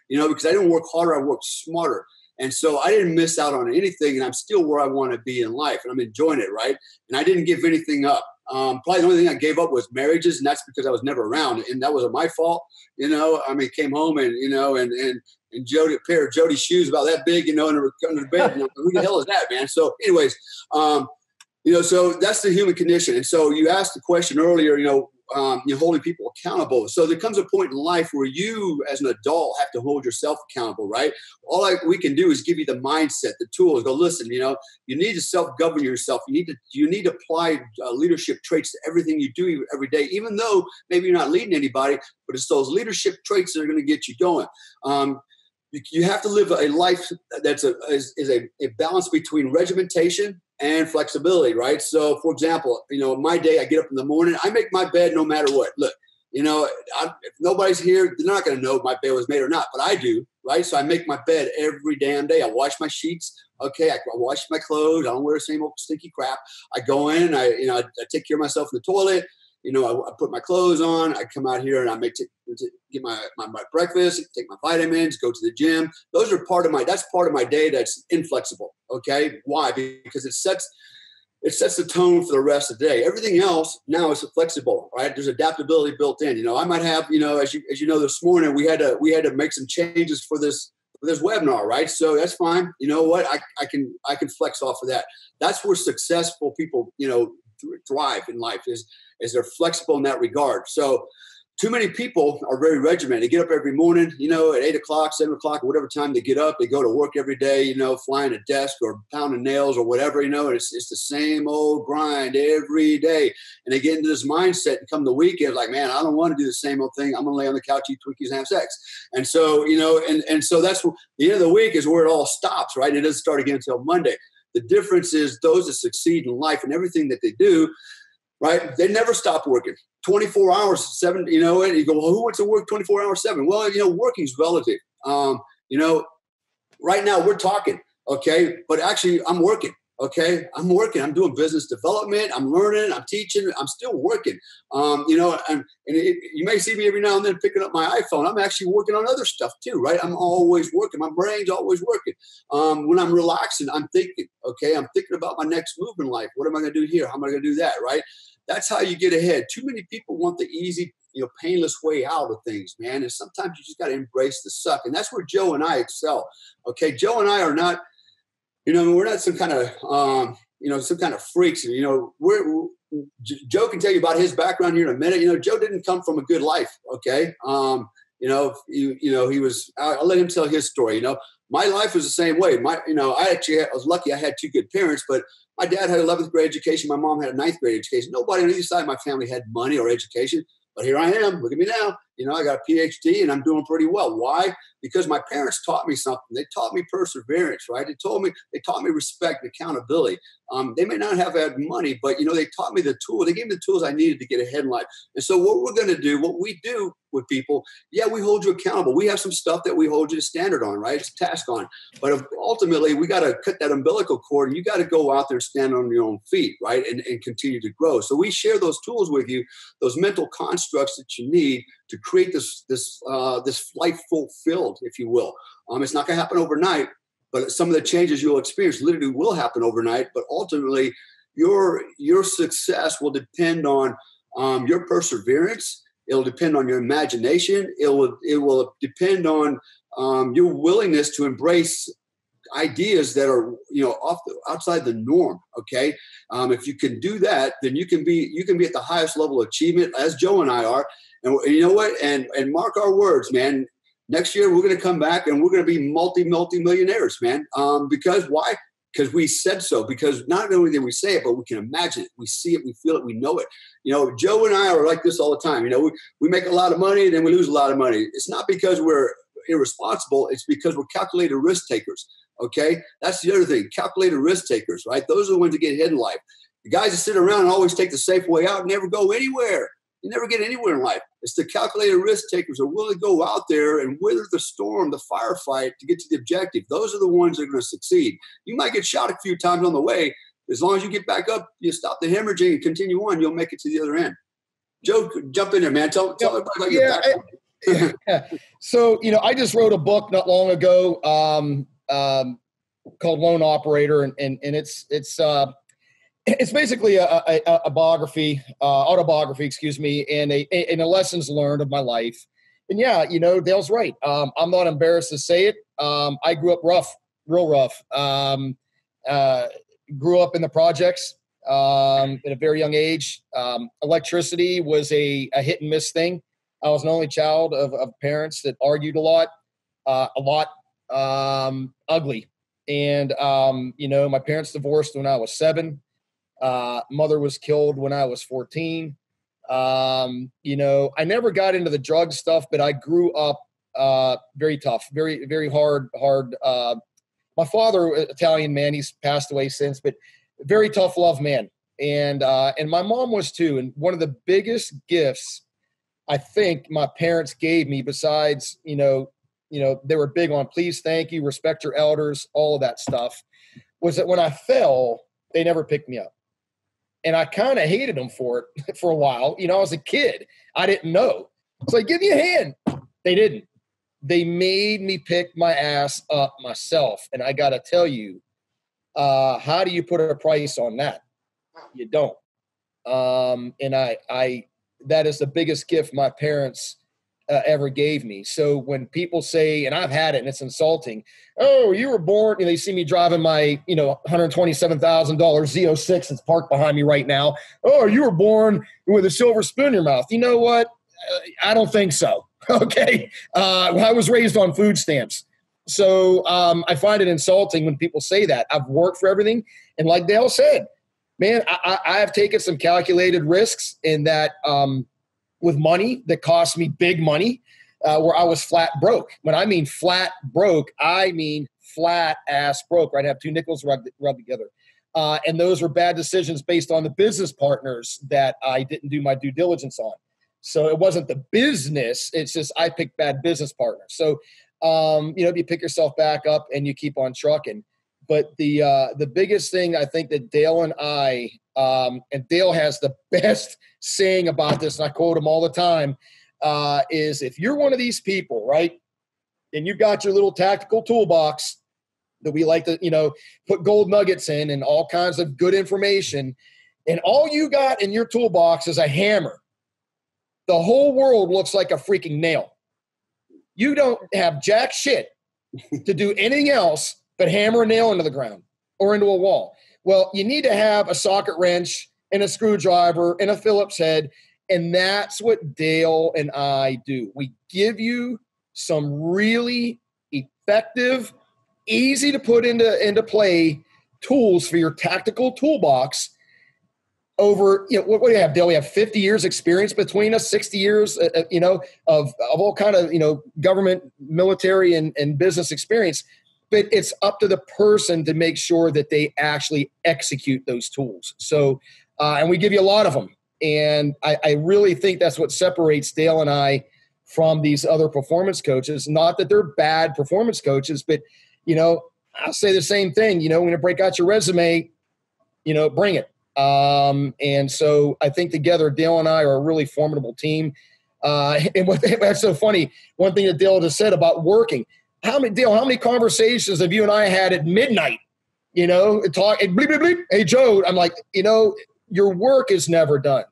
because I didn't work harder. I worked smarter. And so I didn't miss out on anything, and I'm still where I want to be in life, and I'm enjoying it, right? And I didn't give anything up. Probably the only thing I gave up was marriages, and that's because I was never around, and that wasn't my fault. Came home and a pair of Jody's shoes about that big, and we're coming to bed. Who the hell is that, man? So anyways, so that's the human condition. And so you asked the question earlier, you're holding people accountable. So there comes a point in life where you, as an adult, have to hold yourself accountable, right? All we can do is give you the mindset, the tools. Go, listen, you need to self-govern yourself. You need to apply leadership traits to everything you do every day, even though maybe you're not leading anybody, but it's those leadership traits that are going to get you going. You have to live a life that's a balance between regimentation and flexibility, right? So, for example, my day, I get up in the morning, I make my bed no matter what. Look, if nobody's here, they're not going to know if my bed was made or not, but I do, right? So I make my bed every damn day. I wash my sheets. Okay, I wash my clothes. I don't wear the same old stinky crap. I go in, I take care of myself in the toilet. I put my clothes on. I come out here and I get my breakfast, take my vitamins, go to the gym. That's part of my day that's inflexible. Okay. Why? Because it sets it sets the tone for the rest of the day. Everything else now is flexible, right? There's adaptability built in. I might have, as you know, this morning we had to make some changes for this webinar, right? So that's fine. You know what? I can flex off of that. That's where successful people, thrive in life is they're flexible in that regard. So too many people are very regimented. They get up every morning, at 8 o'clock, 7 o'clock, or whatever time they get up. They go to work every day, flying a desk or pounding nails or whatever, and it's the same old grind every day. And they get into this mindset and come the weekend like, man, I don't want to do the same old thing. I'm going to lay on the couch, eat Twinkies, and have sex. And so, and so that's the end of the week is where it all stops, right? It doesn't start again until Monday. The difference is those that succeed in life and everything that they do, right? They never stop working. 24 hours, 7, and you go, well, who wants to work 24 hours, 7? Well, working is relative. Right now we're talking, okay? But actually I'm working, okay? I'm working. I'm doing business development. I'm learning. I'm teaching. I'm still working. You may see me every now and then picking up my iPhone. I'm actually working on other stuff too, right? I'm always working. My brain's always working. When I'm relaxing, I'm thinking, okay? I'm thinking about my next move in life. What am I going to do here? How am I going to do that, right? That's how you get ahead. Too many people want the easy, painless way out of things, man. And sometimes you just got to embrace the suck. And that's where Joe and I excel. Okay. Joe and I are not, we're not some kind of freaks. Joe can tell you about his background here in a minute. Joe didn't come from a good life. Okay. He was, I'll let him tell his story. My life was the same way. I was lucky I had 2 good parents, but my dad had 11th grade education. My mom had a 9th grade education. Nobody on either side of my family had money or education. But here I am. Look at me now. I got a PhD and I'm doing pretty well. Why? Because my parents taught me something. They taught me perseverance, right? They taught me respect and accountability. They may not have had money, but they taught me the tools. They gave me the tools I needed to get ahead in life. And so what we're going to do, what we do with people, we hold you accountable. We have some stuff that we hold you to standard on, right? It's a task on. But ultimately, we got to cut that umbilical cord and you got to go out there and stand on your own feet, right? And continue to grow. So we share those tools with you, those mental constructs that you need to create this life fulfilled, if you will. It's not going to happen overnight, but some of the changes you'll experience literally will happen overnight. But ultimately, your success will depend on your perseverance. It'll depend on your imagination. It will depend on your willingness to embrace ideas that are outside the norm. Okay, if you can do that, then you can be at the highest level of achievement, as Joe and I are. And you know what? And mark our words, man. Next year we're going to come back and we're going to be multi-millionaires, man. Because why? Because we said so. Because not only did we say it, but we can imagine it. We see it. We feel it. We know it. Joe and I are like this all the time. We make a lot of money and then we lose a lot of money. It's not because we're irresponsible. It's because we're calculated risk takers. Okay, that's the other thing. Calculated risk takers, right? Those are the ones that get ahead in life. The guys that sit around and always take the safe way out never go anywhere. You never get anywhere in life. It's the calculated risk takers who are willing to go out there and weather the storm, the firefight to get to the objective. Those are the ones that are going to succeed. You might get shot a few times on the way. As long as you get back up, you stop the hemorrhaging and continue on, you'll make it to the other end. Joe, jump in there, man. Tell everybody about your background. So, I just wrote a book not long ago called Lone Operator, and it's basically a biography, autobiography, excuse me, and a lessons learned of my life. And Dale's right. I'm not embarrassed to say it. I grew up rough, real rough. Grew up in the projects at a very young age. Electricity was a hit and miss thing. I was an only child of parents that argued a lot, ugly. And, my parents divorced when I was 7. Mother was killed when I was 14. I never got into the drug stuff, but I grew up very tough, very, very hard. My father, Italian man, he's passed away since, but very tough love man. And my mom was too. And one of the biggest gifts I think my parents gave me, besides, they were big on please, thank you, respect your elders, all of that stuff, was that when I fell, they never picked me up. And I kind of hated them for it for a while. I was a kid. I didn't know. It's like, give me a hand. They didn't. They made me pick my ass up myself. And I got to tell you, how do you put a price on that? You don't. And that is the biggest gift my parents ever gave me. So when people say, and I've had it and it's insulting, oh, you were born, they see me driving my, $127,000 Z06 that's parked behind me right now. Oh, you were born with a silver spoon in your mouth. You know what? I don't think so. Okay. I was raised on food stamps. So I find it insulting when people say that. I've worked for everything. And like Dale said, man, I have taken some calculated risks in that with money that cost me big money where I was flat broke. When I mean flat broke, I mean flat ass broke, right? I have two nickels rubbed together. And those were bad decisions based on the business partners that I didn't do my due diligence on. So it wasn't the business. It's just I picked bad business partners. So, you pick yourself back up and you keep on trucking. But the biggest thing I think that Dale and I, and Dale has the best saying about this, and I quote him all the time, is if you're one of these people, right, and you've got your little tactical toolbox that we like to, put gold nuggets in and all kinds of good information, and all you got in your toolbox is a hammer, the whole world looks like a freaking nail. You don't have jack shit to do anything else but hammer a nail into the ground or into a wall. Well, you need to have a socket wrench and a screwdriver and a Phillips head, and that's what Dale and I do. We give you some really effective, easy to put into play tools for your tactical toolbox over, what do you have, Dale? We have 50 years experience between us, 60 years, of all kind of, government, military, and business experience. But it's up to the person to make sure that they actually execute those tools. So, and we give you a lot of them. And I really think that's what separates Dale and I from these other performance coaches. Not that they're bad performance coaches, but, I'll say the same thing. When you break out your resume, bring it. And so I think together, Dale and I are a really formidable team. And that's so funny. One thing that Dale just said about working. How many conversations have you and I had at midnight? Talk and bleep, bleep, bleep. Hey, Joe, I'm like, your work is never done.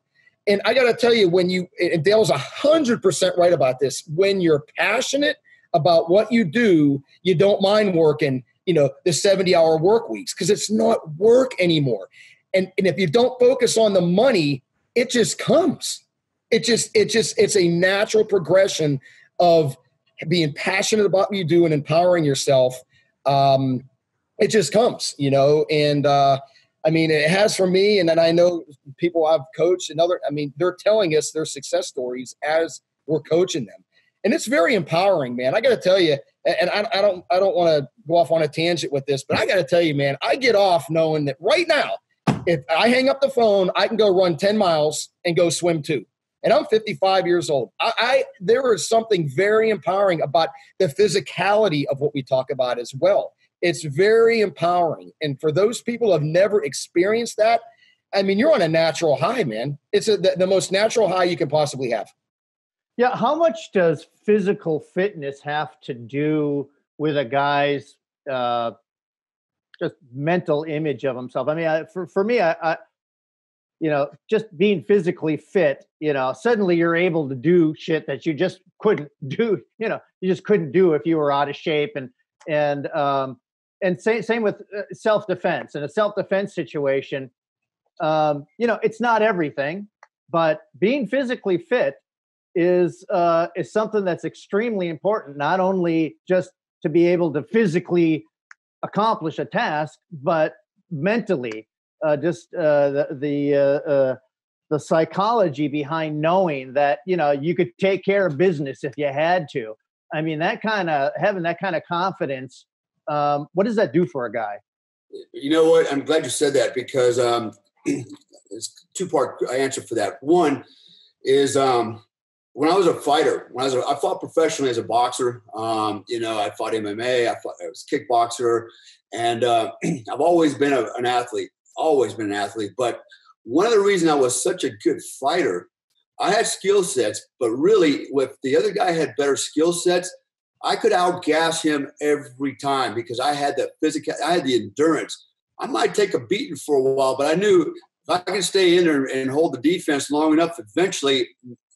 And I got to tell you, and Dale's 100% right about this. When you're passionate about what you do, you don't mind working, the 70-hour work weeks because it's not work anymore. And if you don't focus on the money, it just comes. It's a natural progression of being passionate about what you do and empowering yourself. It just comes, and it has for me. And then I know people I've coached and they're telling us their success stories as we're coaching them. And it's very empowering, man. I got to tell you, and I don't want to go off on a tangent with this, but I got to tell you, man, I get off knowing that right now, if I hang up the phone, I can go run 10 miles and go swim 2. And I'm 55 years old. There is something very empowering about the physicality of what we talk about as well. It's very empowering. And for those people who have never experienced that, you're on a natural high, man. It's the most natural high you can possibly have. Yeah. How much does physical fitness have to do with a guy's just mental image of himself? For me, just being physically fit, suddenly you're able to do shit that you just couldn't do, you just couldn't do if you were out of shape. And same with self-defense. In a self-defense situation, it's not everything, but being physically fit is something that's extremely important, not only just to be able to physically accomplish a task, but mentally. The psychology behind knowing that, you could take care of business if you had to. Having that kind of confidence, what does that do for a guy? You know what? I'm glad you said that because it's two-part answer for that. One is when I was a fighter, I fought professionally as a boxer. I fought MMA, I was a kickboxer, and I've always been an athlete. But one of the reasons I was such a good fighter, I had skill sets, but really if the other guy had better skill sets, I could outgas him every time because I had the physical, I had the endurance. I might take a beating for a while, but I knew if I can stay in there and hold the defense long enough, eventually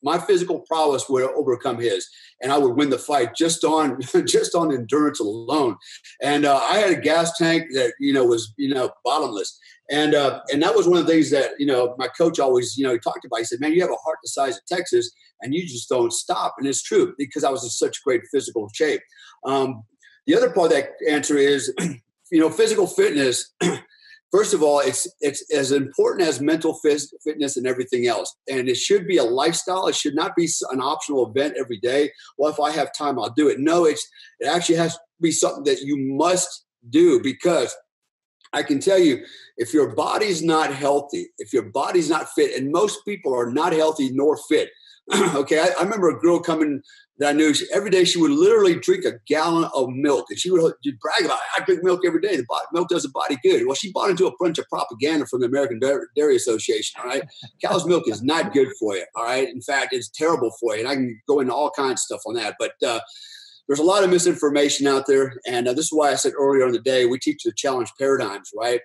my physical prowess would overcome his, and I would win the fight just on endurance alone. And I had a gas tank that was bottomless, and that was one of the things that my coach always he talked about. He said, "Man, you have a heart the size of Texas, and you just don't stop." And it's true, because I was in such great physical shape. The other part of that answer is, physical fitness. First of all, it's as important as mental fitness and everything else. And it should be a lifestyle. It should not be an optional event every day. Well, if I have time, I'll do it. No, it actually has to be something that you must do, because I can tell you, if your body's not healthy, if your body's not fit, and most people are not healthy nor fit. Okay, I remember a girl coming that I knew, every day she would literally drink a gallon of milk, and she would brag about it. I drink milk every day. Milk does the body good. Well, she bought into a bunch of propaganda from the American Dairy Association. All right, cow's milk is not good for you. All right, in fact, it's terrible for you, and I can go into all kinds of stuff on that. But there's a lot of misinformation out there, and this is why I said earlier in the day we teach the challenge paradigms, right?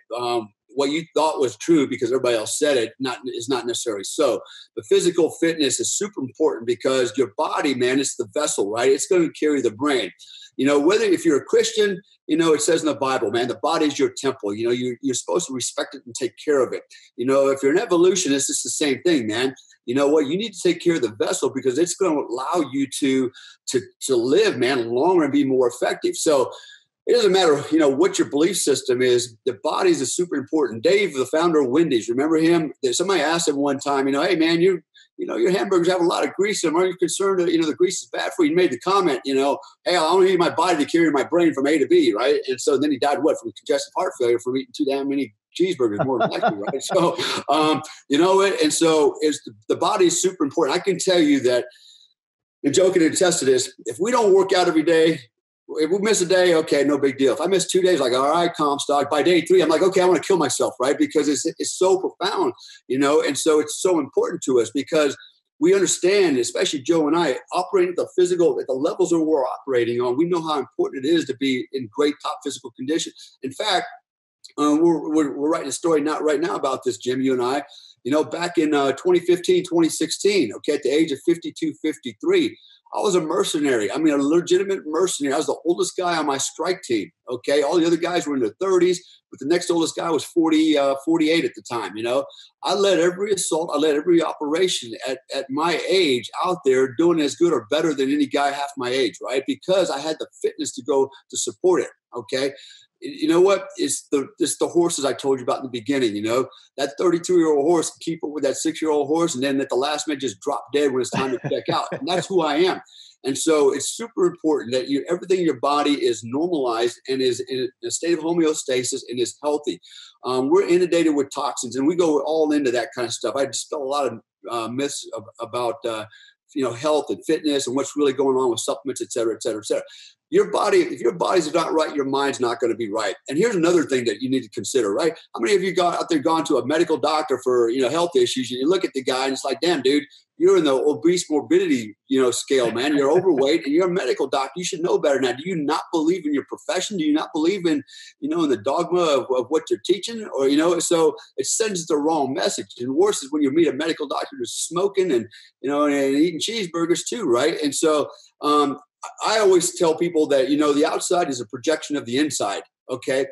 What you thought was true because everybody else said it is not necessarily so. But physical fitness is super important, because your body, man, it's the vessel, right? It's going to carry the brain. Whether if you're a Christian, it says in the Bible, man, the body is your temple. You're supposed to respect it and take care of it. If you're an evolutionist, it's the same thing, man. You know what? You need to take care of the vessel, because it's going to allow you to live, man, longer and be more effective. So it doesn't matter, what your belief system is. The body is super important. Dave, the founder of Wendy's, remember him? Somebody asked him one time, hey, man, your hamburgers have a lot of grease in them. Are you concerned that, the grease is bad for you? He made the comment, hey, I only need my body to carry my brain from A to B, right? And so then he died, from congestive heart failure from eating too damn many cheeseburgers, more than likely, right? So, and so the body is super important. I can tell you that, and Joe can attest to this, if we don't work out every day, if we miss a day, okay, no big deal. If I miss 2 days, all right, Comstock. By day 3, I'm like, okay, I want to kill myself, right? Because it's so profound, and so it's so important to us, because we understand, especially Joe and I, operating at the levels that we're operating on, we know how important it is to be in great top physical condition. In fact, we're writing a story right now about this, Jim, you and I. Back in 2015, 2016, okay, at the age of 52, 53, I was a mercenary. I mean, a legitimate mercenary. I was the oldest guy on my strike team, okay? All the other guys were in their 30s, but the next oldest guy was 48 at the time, I led every assault. I led every operation at my age out there, doing as good or better than any guy half my age, right? Because I had the fitness to go to support it, okay? You know what? It's the horses I told you about in the beginning, that 32-year-old horse can keep up with that 6-year-old horse, and then at the last minute just drop dead when it's time to check out. And that's who I am. And so it's super important that everything in your body is normalized and is in a state of homeostasis and is healthy. We're inundated with toxins, and we go all into that kind of stuff. I dispel a lot of myths about health and fitness and what's really going on with supplements, et cetera, et cetera, et cetera. If your body's not right, your mind's not going to be right. And here's another thing that you need to consider, right? How many of you gone to a medical doctor for, health issues, and you look at the guy and it's like, damn, dude, you're in the obese morbidity, scale, man. You're overweight and you're a medical doctor. You should know better. Now, do you not believe in your profession? Do you not believe in, in the dogma of what you're teaching? Or, so it sends the wrong message. And worse is when you meet a medical doctor who's smoking and eating cheeseburgers too, right? And so, I always tell people that, the outside is a projection of the inside. Okay.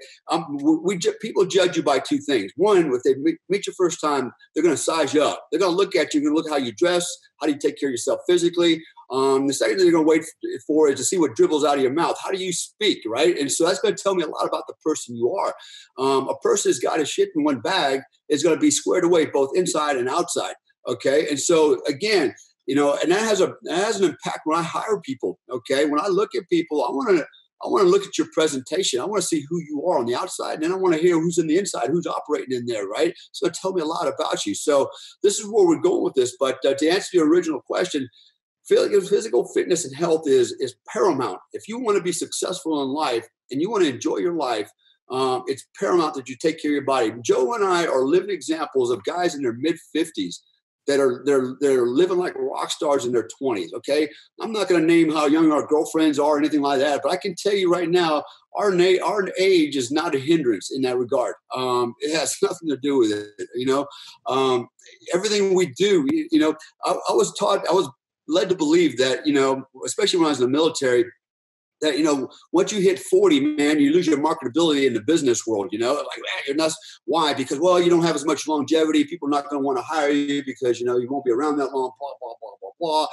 People judge you by 2 things. One, if they meet you first time, they're going to size you up. They're going to look at you. They're going to look how you dress. How do you take care of yourself physically? The second thing they're going to wait for is to see what dribbles out of your mouth. How do you speak? Right. And so that's going to tell me a lot about the person you are. A person who's got his shit in one bag is going to be squared away both inside and outside. Okay. And so again, and that has an impact when I hire people. Okay. When I look at people, I want to look at your presentation. I want to see who you are on the outside. And then I want to hear who's in the inside, who's operating in there. Right. So tell me a lot about you. So this is where we're going with this. But to answer your original question, physical fitness and health is paramount. If you want to be successful in life and you want to enjoy your life, it's paramount that you take care of your body. Joe and I are living examples of guys in their mid-50s that are they're living like rock stars in their 20s. Okay, I'm not going to name how young our girlfriends are or anything like that, but I can tell you right now, our age is not a hindrance in that regard. It has nothing to do with it. Everything we do, I was led to believe that, especially when I was in the military, that, once you hit 40, man, you lose your marketability in the business world, like, man, you're nuts. Why? Because, well, you don't have as much longevity. People are not going to want to hire you because, you won't be around that long, blah, blah, blah, blah, blah.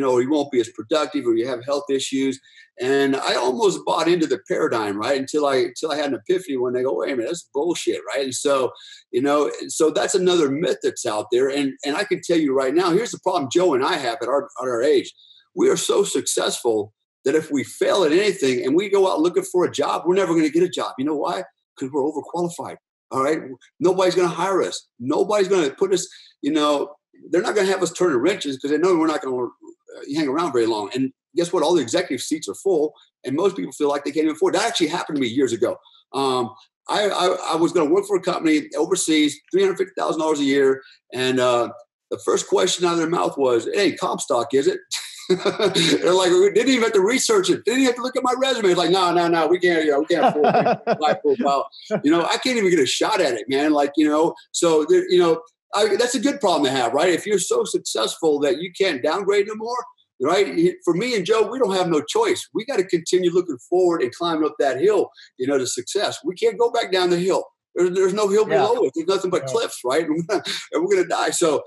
Or you won't be as productive, or you have health issues. And I almost bought into the paradigm, right? Until I had an epiphany when they go, wait a minute, that's bullshit, right? And so, so that's another myth that's out there. And I can tell you right now, here's the problem Joe and I have at our age. We are so successful that if we fail at anything and we go out looking for a job, we're never going to get a job. You know why? Because we're overqualified. All right. Nobody's going to hire us. Nobody's going to put us, they're not going to have us turn the wrenches because they know we're not going to hang around very long. And guess what? All the executive seats are full and most people feel like they can't even afford. That actually happened to me years ago. I was going to work for a company overseas, $350,000 a year. And the first question out of their mouth was, hey, Comstock, is it? They're like, we didn't even have to research it. Didn't even have to look at my resume. It's like, no, we can't afford black profile. I can't even get a shot at it, man. Like, so that's a good problem to have, right? If you're so successful that you can't downgrade no more, right? For me and Joe, we don't have no choice. We got to continue looking forward and climbing up that hill, to success. We can't go back down the hill. There's no hill below it. There's nothing but cliffs, right? And we're gonna die. So,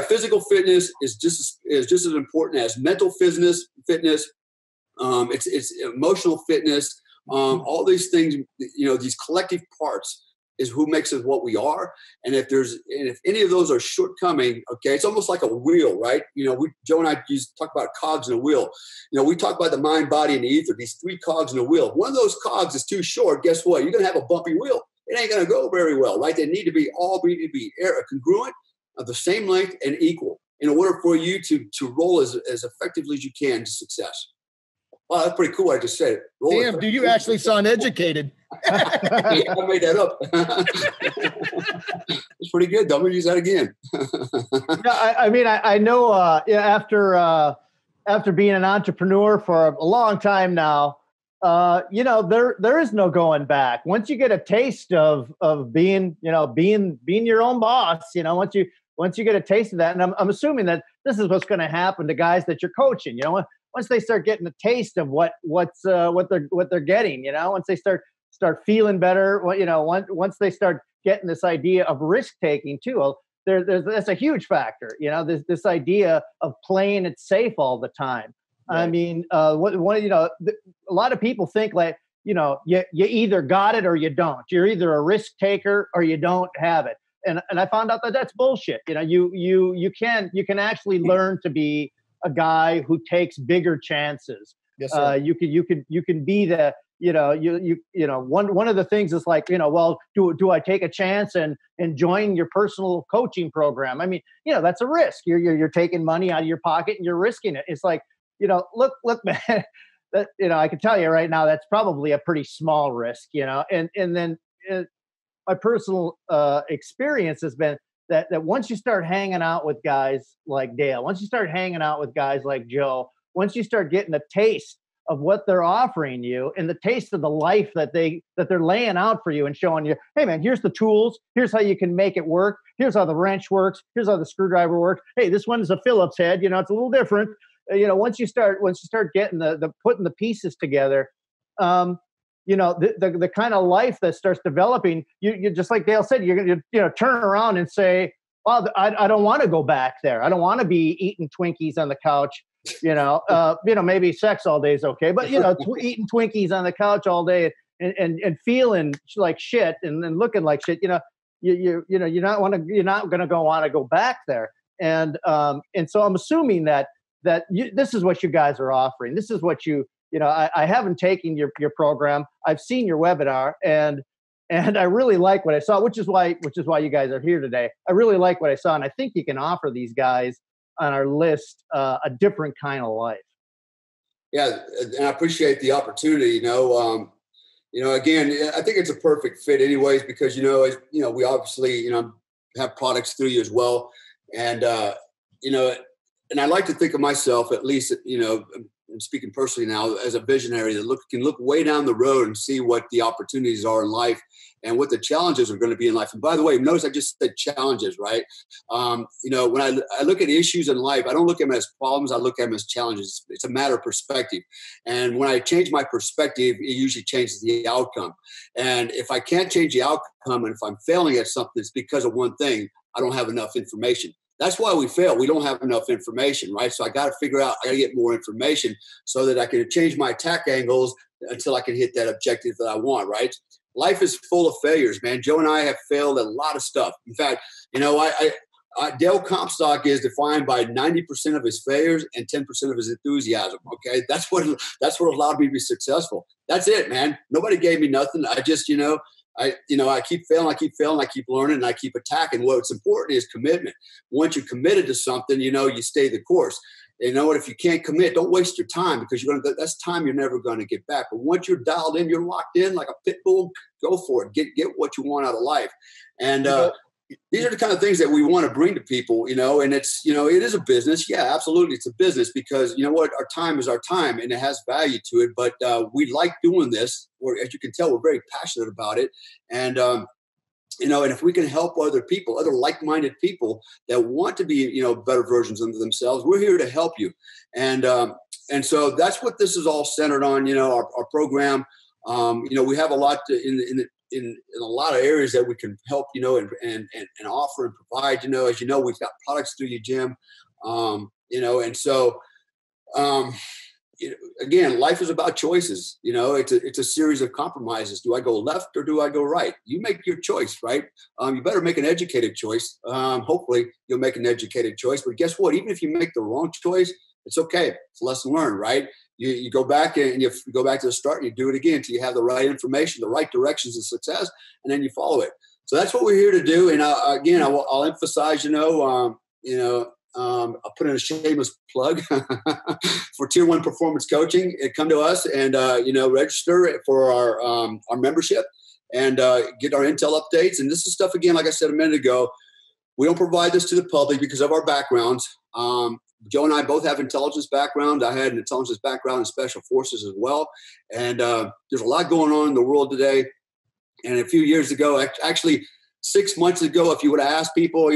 physical fitness is just as important as mental fitness. It's emotional fitness. All these things, these collective parts is who makes us what we are. And if any of those are shortcoming, okay, it's almost like a wheel, right? Joe and I used to talk about cogs in a wheel. We talk about the mind, body, and the ether, these three cogs in a wheel. One of those cogs is too short. Guess what? You're going to have a bumpy wheel. It ain't going to go very well, right? They need to be congruent, of the same length and equal in order for you to roll as effectively as you can to success. Wow, that's pretty cool. I just said it. Damn, do you actually sound educated? I made that up. It's pretty good. I'm going to use that again. I know after being an entrepreneur for a long time now, there is no going back. Once you get a taste of being your own boss, once you get a taste of that, and I'm assuming that this is what's going to happen to guys that you're coaching. Once they start getting a taste of what they're getting, once they start feeling better, once they start getting this idea of risk taking too, that's a huge factor. This idea of playing it safe all the time. Right. I mean, a lot of people think like, you either got it or you don't. You're either a risk taker or you don't have it. And I found out that that's bullshit. You can actually learn to be a guy who takes bigger chances. Yes, sir. You can be the, one of the things is like, well, do I take a chance and join your personal coaching program? I mean, that's a risk. You're taking money out of your pocket and you're risking it. It's like, look, man, that, I can tell you right now, that's probably a pretty small risk, and then my personal experience has been that once you start hanging out with guys like Dale, once you start hanging out with guys like Joe, once you start getting a taste of what they're offering you and the taste of the life that they're laying out for you and showing you, hey man, here's the tools, here's how you can make it work, here's how the wrench works, here's how the screwdriver works. Hey, this one's a Phillips head, it's a little different. Once you start getting the putting the pieces together, the kind of life that starts developing, you just like Dale said, you're going to turn around and say, well, I don't want to go back there. I don't want to be eating Twinkies on the couch. Maybe sex all day is okay, but eating Twinkies on the couch all day and feeling like shit and then looking like shit. You're not going to want to go back there. And so I'm assuming that this is what you guys are offering. This is what I haven't taken your program. I've seen your webinar and I really like what I saw, which is why you guys are here today. I really like what I saw. And I think you can offer these guys on our list a different kind of life. Yeah. And I appreciate the opportunity, again, I think it's a perfect fit anyways, because, we obviously, have products through you as well. And, you know, and I like to think of myself, at least, you know, I'm speaking personally now, as a visionary that can look way down the road and see what the opportunities are in life and what the challenges are going to be in life. And by the way, notice I just said challenges, right? You know, when I look at issues in life, I don't look at them as problems. I look at them as challenges. It's a matter of perspective. And when I change my perspective, it usually changes the outcome. And if I can't change the outcome, and if I'm failing at something, it's because of one thing: I don't have enough information. That's why we fail. We don't have enough information, right? So I got to figure out, I got to get more information so that I can change my attack angles until I can hit that objective that I want, right? Life is full of failures, man. Joe and I have failed at a lot of stuff. In fact, you know, Dale Comstock is defined by 90% of his failures and 10% of his enthusiasm. Okay. That's what allowed me to be successful. That's it, man. Nobody gave me nothing. I just, I keep failing, I keep learning, and I keep attacking. What's important is commitment. Once you're committed to something, you stay the course. You know what? If you can't commit, don't waste your time, because that's time you're never going to get back. But once you're dialed in, you're locked in like a pit bull. Go for it. Get what you want out of life. And these are the kind of things that we want to bring to people. And it's it is a business. Yeah, absolutely, it's a business, because you know what? Our time is our time, and it has value to it. But we like doing this. As you can tell, we're very passionate about it. And and if we can help other people, other like-minded people that want to be, better versions of themselves, we're here to help you. And so that's what this is all centered on. Our program. We have a lot in a lot of areas that we can help, and offer and provide. As we've got products through your gym, and so. Again, life is about choices. It's a series of compromises. Do I go left or do I go right? You make your choice, right? You better make an educated choice. Hopefully you'll make an educated choice. But guess what? Even if you make the wrong choice, it's okay. It's a lesson learned, right? You go back and you go back to the start and you do it again until you have the right information, the right directions of success, and then you follow it. So that's what we're here to do. And I'll emphasize, I'll put in a shameless plug for Tier 1 performance coaching. Come to us and, register for our membership and get our intel updates. And this is stuff, again, like I said a minute ago, we don't provide this to the public because of our backgrounds. Joe and I both have intelligence background. I had an intelligence background in special forces as well. And there's a lot going on in the world today. And a few years ago, actually, 6 months ago, if you would have asked people,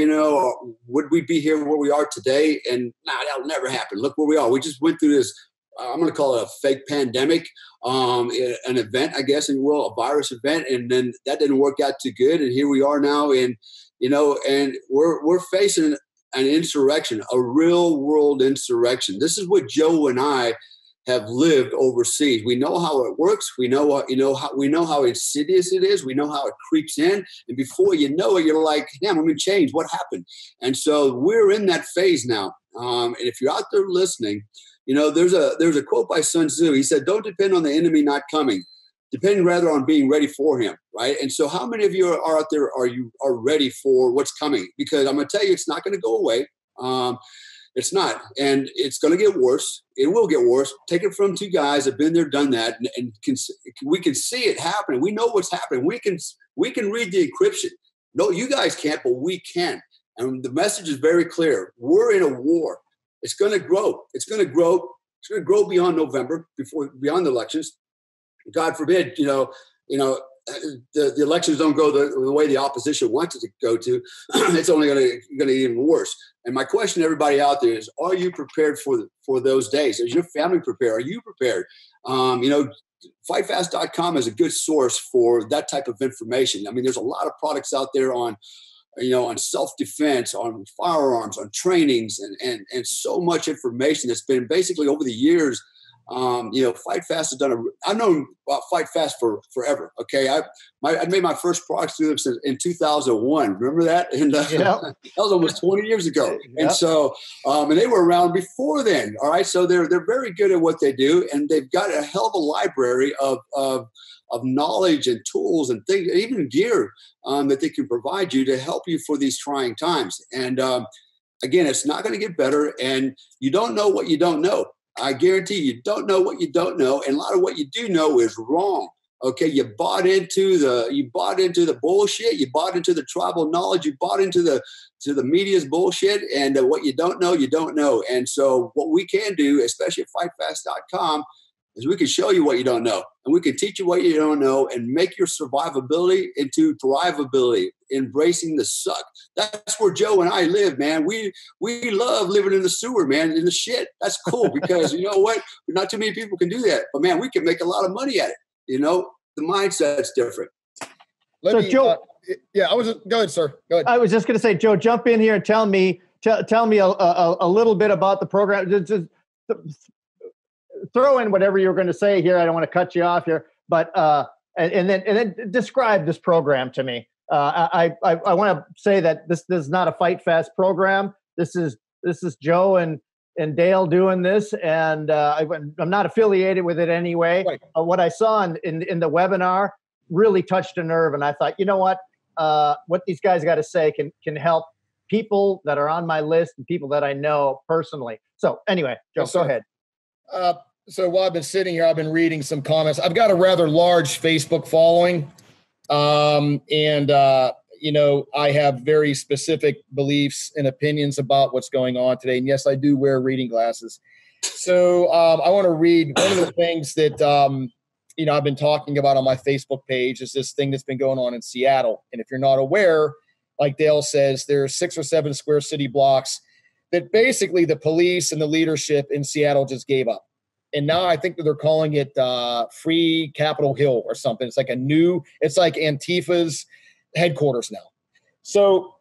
would we be here where we are today? And that'll never happen. Look where we are. We just went through this, I'm going to call it a fake pandemic, an event, I guess, if you will, a virus event. And then that didn't work out too good. And here we are now and we're facing an insurrection, a real world insurrection. This is what Joe and I have lived overseas. We know how it works. We know how insidious it is. We know how it creeps in. And before you know it, you're like, damn, I'm in chains. What happened? And so we're in that phase now. And if you're out there listening, there's a quote by Sun Tzu. He said, "Don't depend on the enemy not coming. Depend rather on being ready for him." Right. And so how many of you are out there are ready for what's coming? Because I'm going to tell you, it's not going to go away. It's not. And it's going to get worse. It will get worse. Take it from two guys that have been there, done that. And we can see it happening. We know what's happening. We can read the encryption. No, you guys can't, but we can. And the message is very clear. We're in a war. It's going to grow. It's going to grow. It's going to grow beyond November, beyond the elections. God forbid, the elections don't go the way the opposition wants it to go to. It's only going to get even worse. And my question to everybody out there is, are you prepared for those days? Is your family prepared? Are you prepared? Fightfast.com is a good source for that type of information. I mean, there's a lot of products out there on self-defense, on firearms, on trainings, and so much information that's been basically over the years. Fight Fast has done I've known about Fight Fast for forever. Okay. I made my first products through them in 2001. Remember that? And that was almost 20 years ago. Yep. And so, and they were around before then. All right. So they're very good at what they do. And they've got a hell of a library of knowledge and tools and things, even gear, that they can provide you to help you for these trying times. And, again, it's not going to get better, and you don't know what you don't know. I guarantee you don't know what you don't know. And a lot of what you do know is wrong. Okay, you bought into the bullshit. You bought into the tribal knowledge. You bought into the media's bullshit. And what you don't know, you don't know. And so what we can do, especially at fightfast.com, is we can show you what you don't know, and we can teach you what you don't know, and make your survivability into thrivability, embracing the suck. That's where Joe and I live, man. We love living in the sewer, man, in the shit. That's cool because you know what? Not too many people can do that, but man, we can make a lot of money at it. You know, the mindset's different. Joe, go ahead, sir. Go ahead. I was just going to say, Joe, jump in here and tell me a little bit about the program. Just throw in whatever you're going to say here. I don't want to cut you off here, but and then describe this program to me. I want to say that this is not a Fight Fast program. This is Joe and Dale doing this, and I'm not affiliated with it anyway. Right. What I saw in the webinar really touched a nerve, and I thought, you know what these guys got to say can help people that are on my list and people that I know personally. So anyway, Joe, Yes, go sir. ahead. So while I've been sitting here, I've been reading some comments. I've got a rather large Facebook following, you know, I have very specific beliefs and opinions about what's going on today. And yes, I do wear reading glasses. So I want to read one of the things that, you know, I've been talking about on my Facebook page is this thing that's been going on in Seattle. And if you're not aware, like Dale says, there are 6 or 7 square city blocks that basically the police and the leadership in Seattle just gave up. And now I think that they're calling it Free Capitol Hill or something. It's like it's like Antifa's headquarters now. So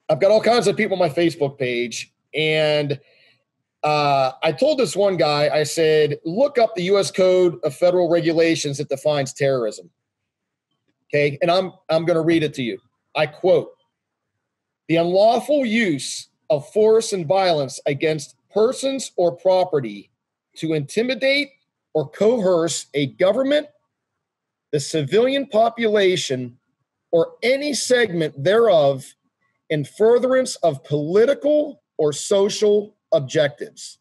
I've got all kinds of people on my Facebook page. And I told this one guy, I said, look up the U.S. Code of Federal Regulations that defines terrorism. Okay. And I'm going to read it to you. I quote, "The unlawful use of force and violence against persons or property to intimidate or coerce a government, the civilian population, or any segment thereof in furtherance of political or social objectives."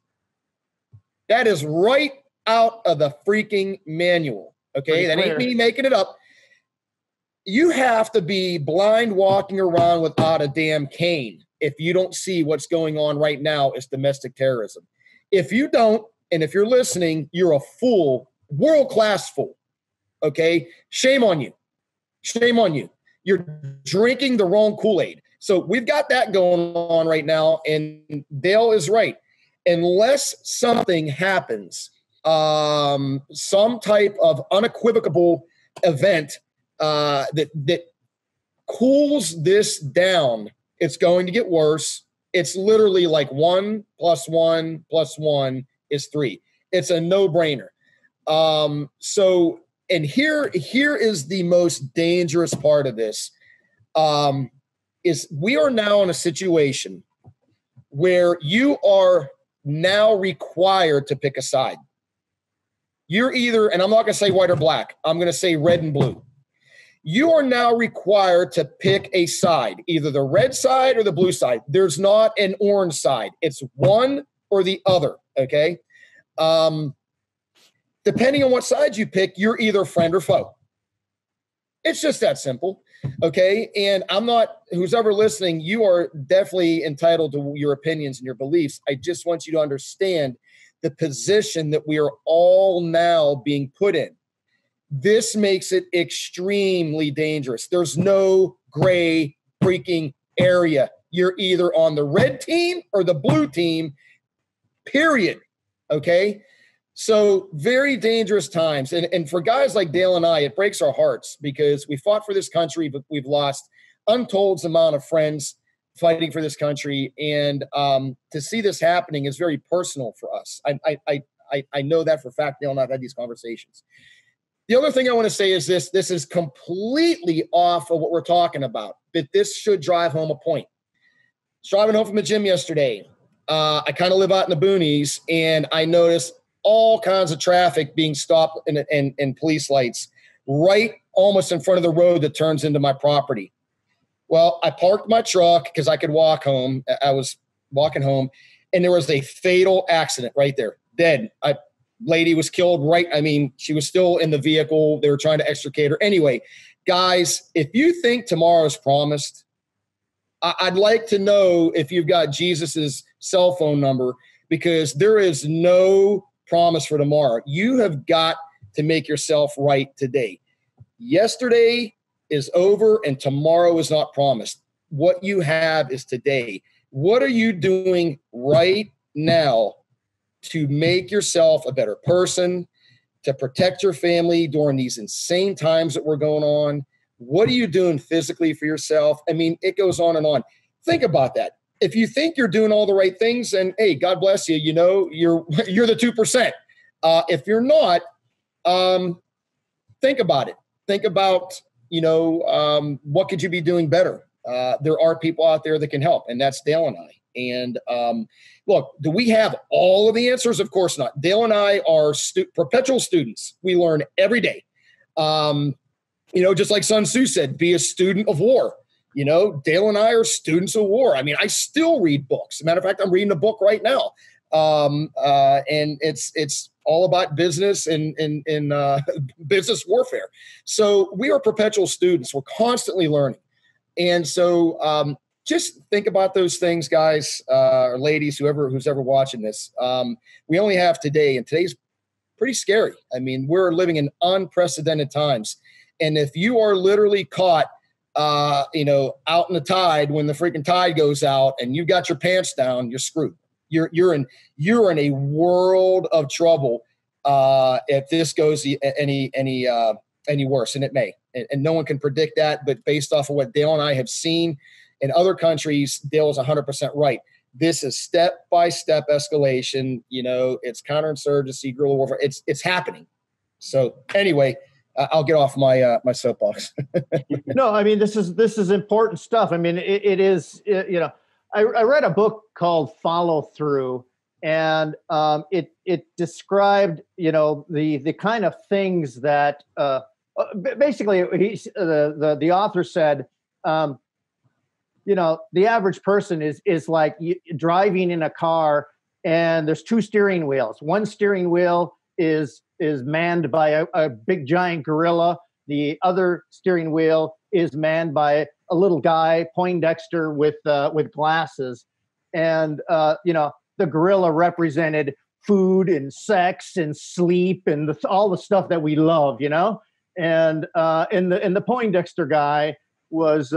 That is right out of the freaking manual. Okay, that ain't me making it up. You have to be blind walking around without a damn cane if you don't see what's going on right now is domestic terrorism. If you don't, and if you're listening, you're a fool, world-class fool, okay? Shame on you. Shame on you. You're drinking the wrong Kool-Aid. So we've got that going on right now, and Dale is right. Unless something happens, some type of unequivocal event that cools this down, it's going to get worse. It's literally like 1 + 1 + 1 is 3. It's a no-brainer. So, and here is the most dangerous part of this, is we are now in a situation where you are now required to pick a side. You're either, and I'm not going to say white or black, I'm going to say red and blue. You are now required to pick a side, either the red side or the blue side. There's not an orange side. It's one or the other, okay? Depending on what side you pick, you're either friend or foe. It's just that simple, okay? And I'm not, who's ever listening, you are definitely entitled to your opinions and your beliefs. I just want you to understand the position that we are all now being put in. This makes it extremely dangerous. There's no gray freaking area. You're either on the red team or the blue team, period. Okay? So very dangerous times. And for guys like Dale and I, it breaks our hearts because we fought for this country, but we've lost untold amount of friends fighting for this country. And to see this happening is very personal for us. I know that for a fact. Dale and I have had these conversations. The other thing I want to say is this is completely off of what we're talking about, but this should drive home a point. I was driving home from the gym yesterday. I kind of live out in the boonies, and I noticed all kinds of traffic being stopped and police lights right almost in front of the road that turns into my property. Well, I parked my truck because I could walk home. I was walking home, and there was a fatal accident right there, dead. lady was killed right. I mean, she was still in the vehicle. They were trying to extricate her. Anyway, guys, if you think tomorrow's promised, I'd like to know if you've got Jesus's cell phone number, because there is no promise for tomorrow. You have got to make yourself right today. Yesterday is over and tomorrow is not promised. What you have is today. What are you doing right now to make yourself a better person, to protect your family during these insane times that we're going on? What are you doing physically for yourself? I mean, it goes on and on. Think about that. If you think you're doing all the right things, and hey, God bless you, you know, you're the 2%. If you're not, think about it. Think about, you know, what could you be doing better? There are people out there that can help, and that's Dale and I. And look, do we have all of the answers? Of course not. Dale and I are perpetual students. We learn every day. You know, just like Sun Tzu said, be a student of war. You know, Dale and I are students of war. I mean, I still read books. As a matter of fact, I'm reading a book right now. And it's all about business and business warfare. So we are perpetual students. We're constantly learning. And so just think about those things, guys, or ladies, who's ever watching this. We only have today, and today's pretty scary. I mean, we're living in unprecedented times. And if you are literally caught, you know, out in the tide when the freaking tide goes out and you've got your pants down, you're screwed. You're in a world of trouble if this goes any worse, and it may. And no one can predict that, but based off of what Dale and I have seen in other countries, Dale is 100% right. This is step-by-step escalation. You know, it's counterinsurgency, guerrilla warfare. It's happening. So anyway, I'll get off my my soapbox. No, I mean, this is important stuff. I mean, it is, you know, I read a book called Follow Through, and it described, you know, the kind of things that basically the author said, you know, the average person is like driving in a car and there's two steering wheels. One steering wheel is manned by a big giant gorilla. The other steering wheel is manned by a little guy, Poindexter, with glasses. And you know, the gorilla represented food and sex and sleep and all the stuff that we love, you know. And the Poindexter guy was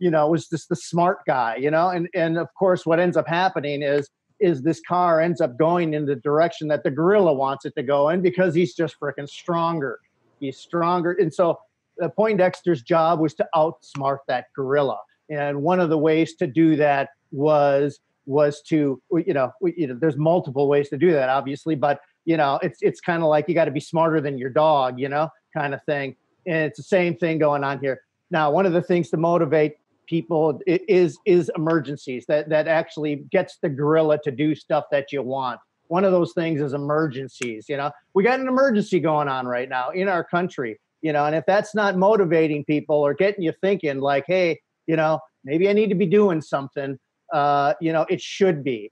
you know, was just the smart guy, you know. And of course, what ends up happening is this car ends up going in the direction that the gorilla wants it to go in, because he's just freaking stronger. He's stronger. And so Poindexter's job was to outsmart that gorilla. And one of the ways to do that was to, you know, there's multiple ways to do that, obviously, but, you know, it's kind of like you got to be smarter than your dog, you know, kind of thing. And it's the same thing going on here. Now, one of the things to motivate people is emergencies that actually gets the gorilla to do stuff that you want. One of those things is emergencies. You know, we got an emergency going on right now in our country, you know, and if that's not motivating people or getting you thinking like, hey, you know, maybe I need to be doing something, you know, it should be.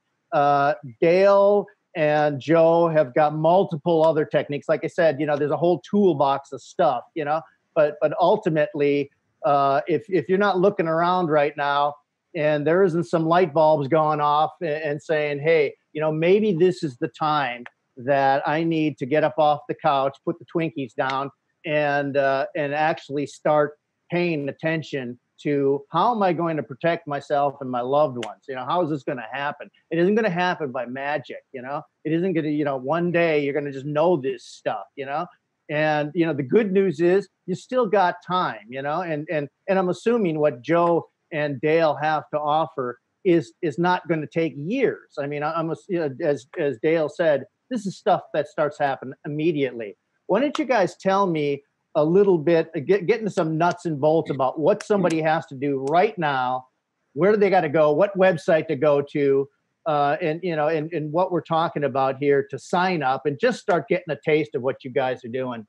Dale and Joe have got multiple other techniques. Like I said, you know, there's a whole toolbox of stuff, you know, but ultimately, if you're not looking around right now and there isn't some light bulbs going off and saying, hey, you know, maybe this is the time that I need to get up off the couch, put the Twinkies down, and actually start paying attention to how am I going to protect myself and my loved ones? You know, how is this going to happen? It isn't going to happen by magic, you know. It isn't going to, you know, one day you're going to just know this stuff, you know. And, you know, the good news is you still got time, you know, and I'm assuming what Joe and Dale have to offer is not going to take years. I mean, you know, as Dale said, this is stuff that starts happening immediately. Why don't you guys tell me a little bit, get into some nuts and bolts about what somebody has to do right now, where do they got to go, what website to go to, and, you know, and what we're talking about here to sign up and just start getting a taste of what you guys are doing.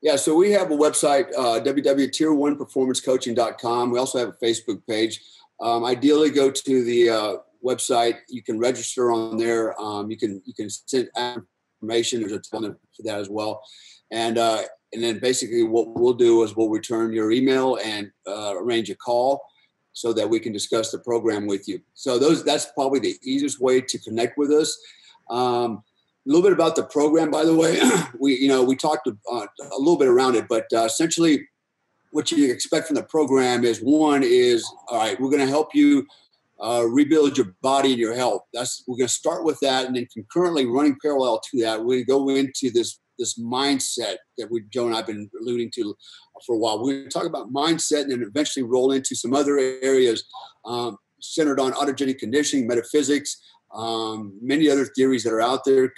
Yeah, so we have a website, www.tier1performancecoaching.com. We also have a Facebook page. Ideally, go to the website. You can register on there. You can send information. There's a ton for that as well. And then basically what we'll do is we'll return your email and arrange a call so that we can discuss the program with you. So that's probably the easiest way to connect with us. A little bit about the program, by the way. We talked a little bit around it, but essentially what you expect from the program is, one is, all right, we're going to help you rebuild your body and your health. We're going to start with that, and then concurrently running parallel to that, we go into this mindset that Joe and I've been alluding to for a while. We're going to talk about mindset and then eventually roll into some other areas centered on autogenic conditioning, metaphysics, many other theories that are out there.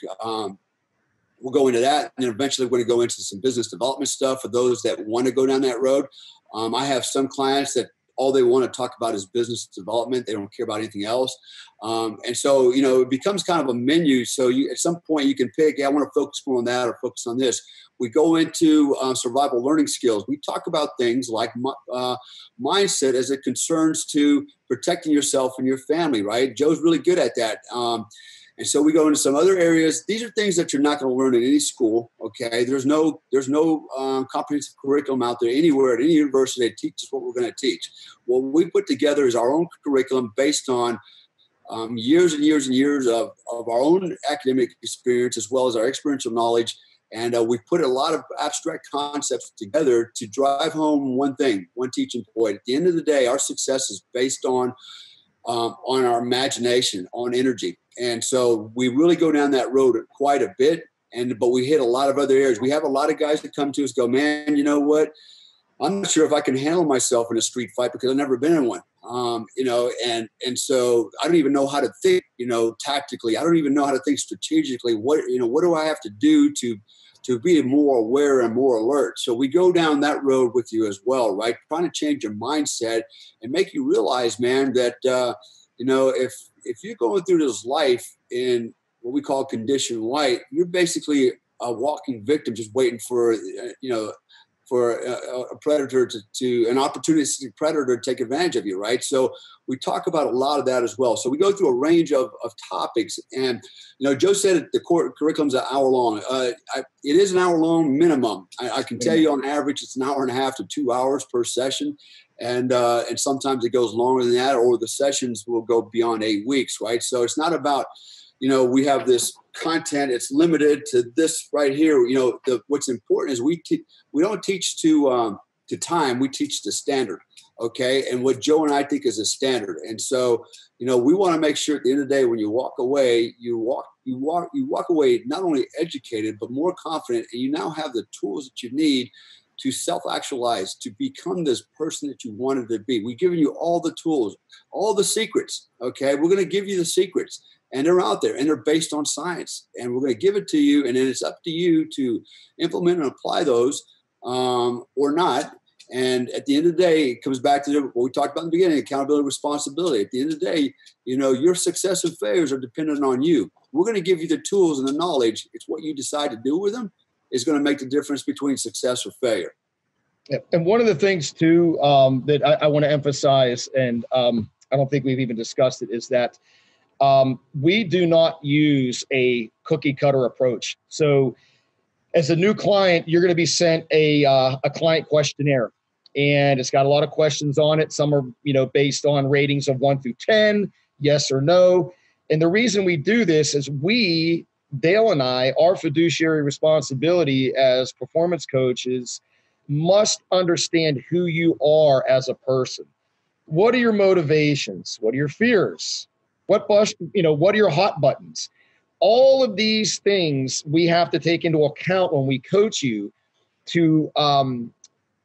We'll go into that, and then eventually we're going to go into some business development stuff for those that want to go down that road. I have some clients that all they want to talk about is business development. They don't care about anything else. And so, it becomes kind of a menu. So at some point you can pick, I want to focus more on that or focus on this. We go into survival learning skills. We talk about things like mindset as it concerns to protecting yourself and your family, right? Joe's really good at that. And so we go into some other areas. These are things that you're not going to learn in any school. Okay. There's no comprehensive curriculum out there anywhere at any university that teaches what we're going to teach. What we put together is our own curriculum based on years and years and years of our own academic experience, as well as our experiential knowledge. And we put a lot of abstract concepts together to drive home one thing, one teaching point. At the end of the day, our success is based on our imagination, on energy. And so we really go down that road quite a bit, but we hit a lot of other areas. We have a lot of guys that come to us, go, man, you know what? I'm not sure if I can handle myself in a street fight because I've never been in one. And so I don't even know how to think, tactically. I don't even know how to think strategically. What do I have to do to be more aware and more alert? So we go down that road with you as well, right? Trying to change your mindset and make you realize, man, that, if you're going through this life in what we call condition white, you're basically a walking victim just waiting for a predator to an opportunistic predator to take advantage of you, right? So we talk about a lot of that as well. So we go through a range of topics. And, Joe said the curriculum's an hour long. It is an hour long minimum. I can tell you on average, it's an hour and a half to 2 hours per session. And sometimes it goes longer than that, or the sessions will go beyond 8 weeks, right? So it's not about, we have this content, it's limited to this right here. What's important is we don't teach to time, we teach to standard, okay? And what Joe and I think is a standard. And so, we want to make sure at the end of the day, when you walk away, you walk away not only educated, but more confident, and you now have the tools that you need to self-actualize, to become this person that you wanted to be. We've given you all the tools, all the secrets, okay? We're going to give you the secrets, and they're out there, and they're based on science, and we're going to give it to you, and then it's up to you to implement and apply those or not. And at the end of the day, it comes back to what we talked about in the beginning, accountability, responsibility. At the end of the day, your success and failures are dependent on you. We're going to give you the tools and the knowledge. It's what you decide to do with them is going to make the difference between success or failure. Yeah. And one of the things too that I want to emphasize, and I don't think we've even discussed it, is that we do not use a cookie cutter approach. So as a new client, you're going to be sent a client questionnaire, and it's got a lot of questions on it. Some are, based on ratings of 1 through 10, yes or no. And the reason we do this is Dale and I, our fiduciary responsibility as performance coaches must understand who you are as a person. What are your motivations? What are your fears? What are your hot buttons? All of these things we have to take into account when we coach you to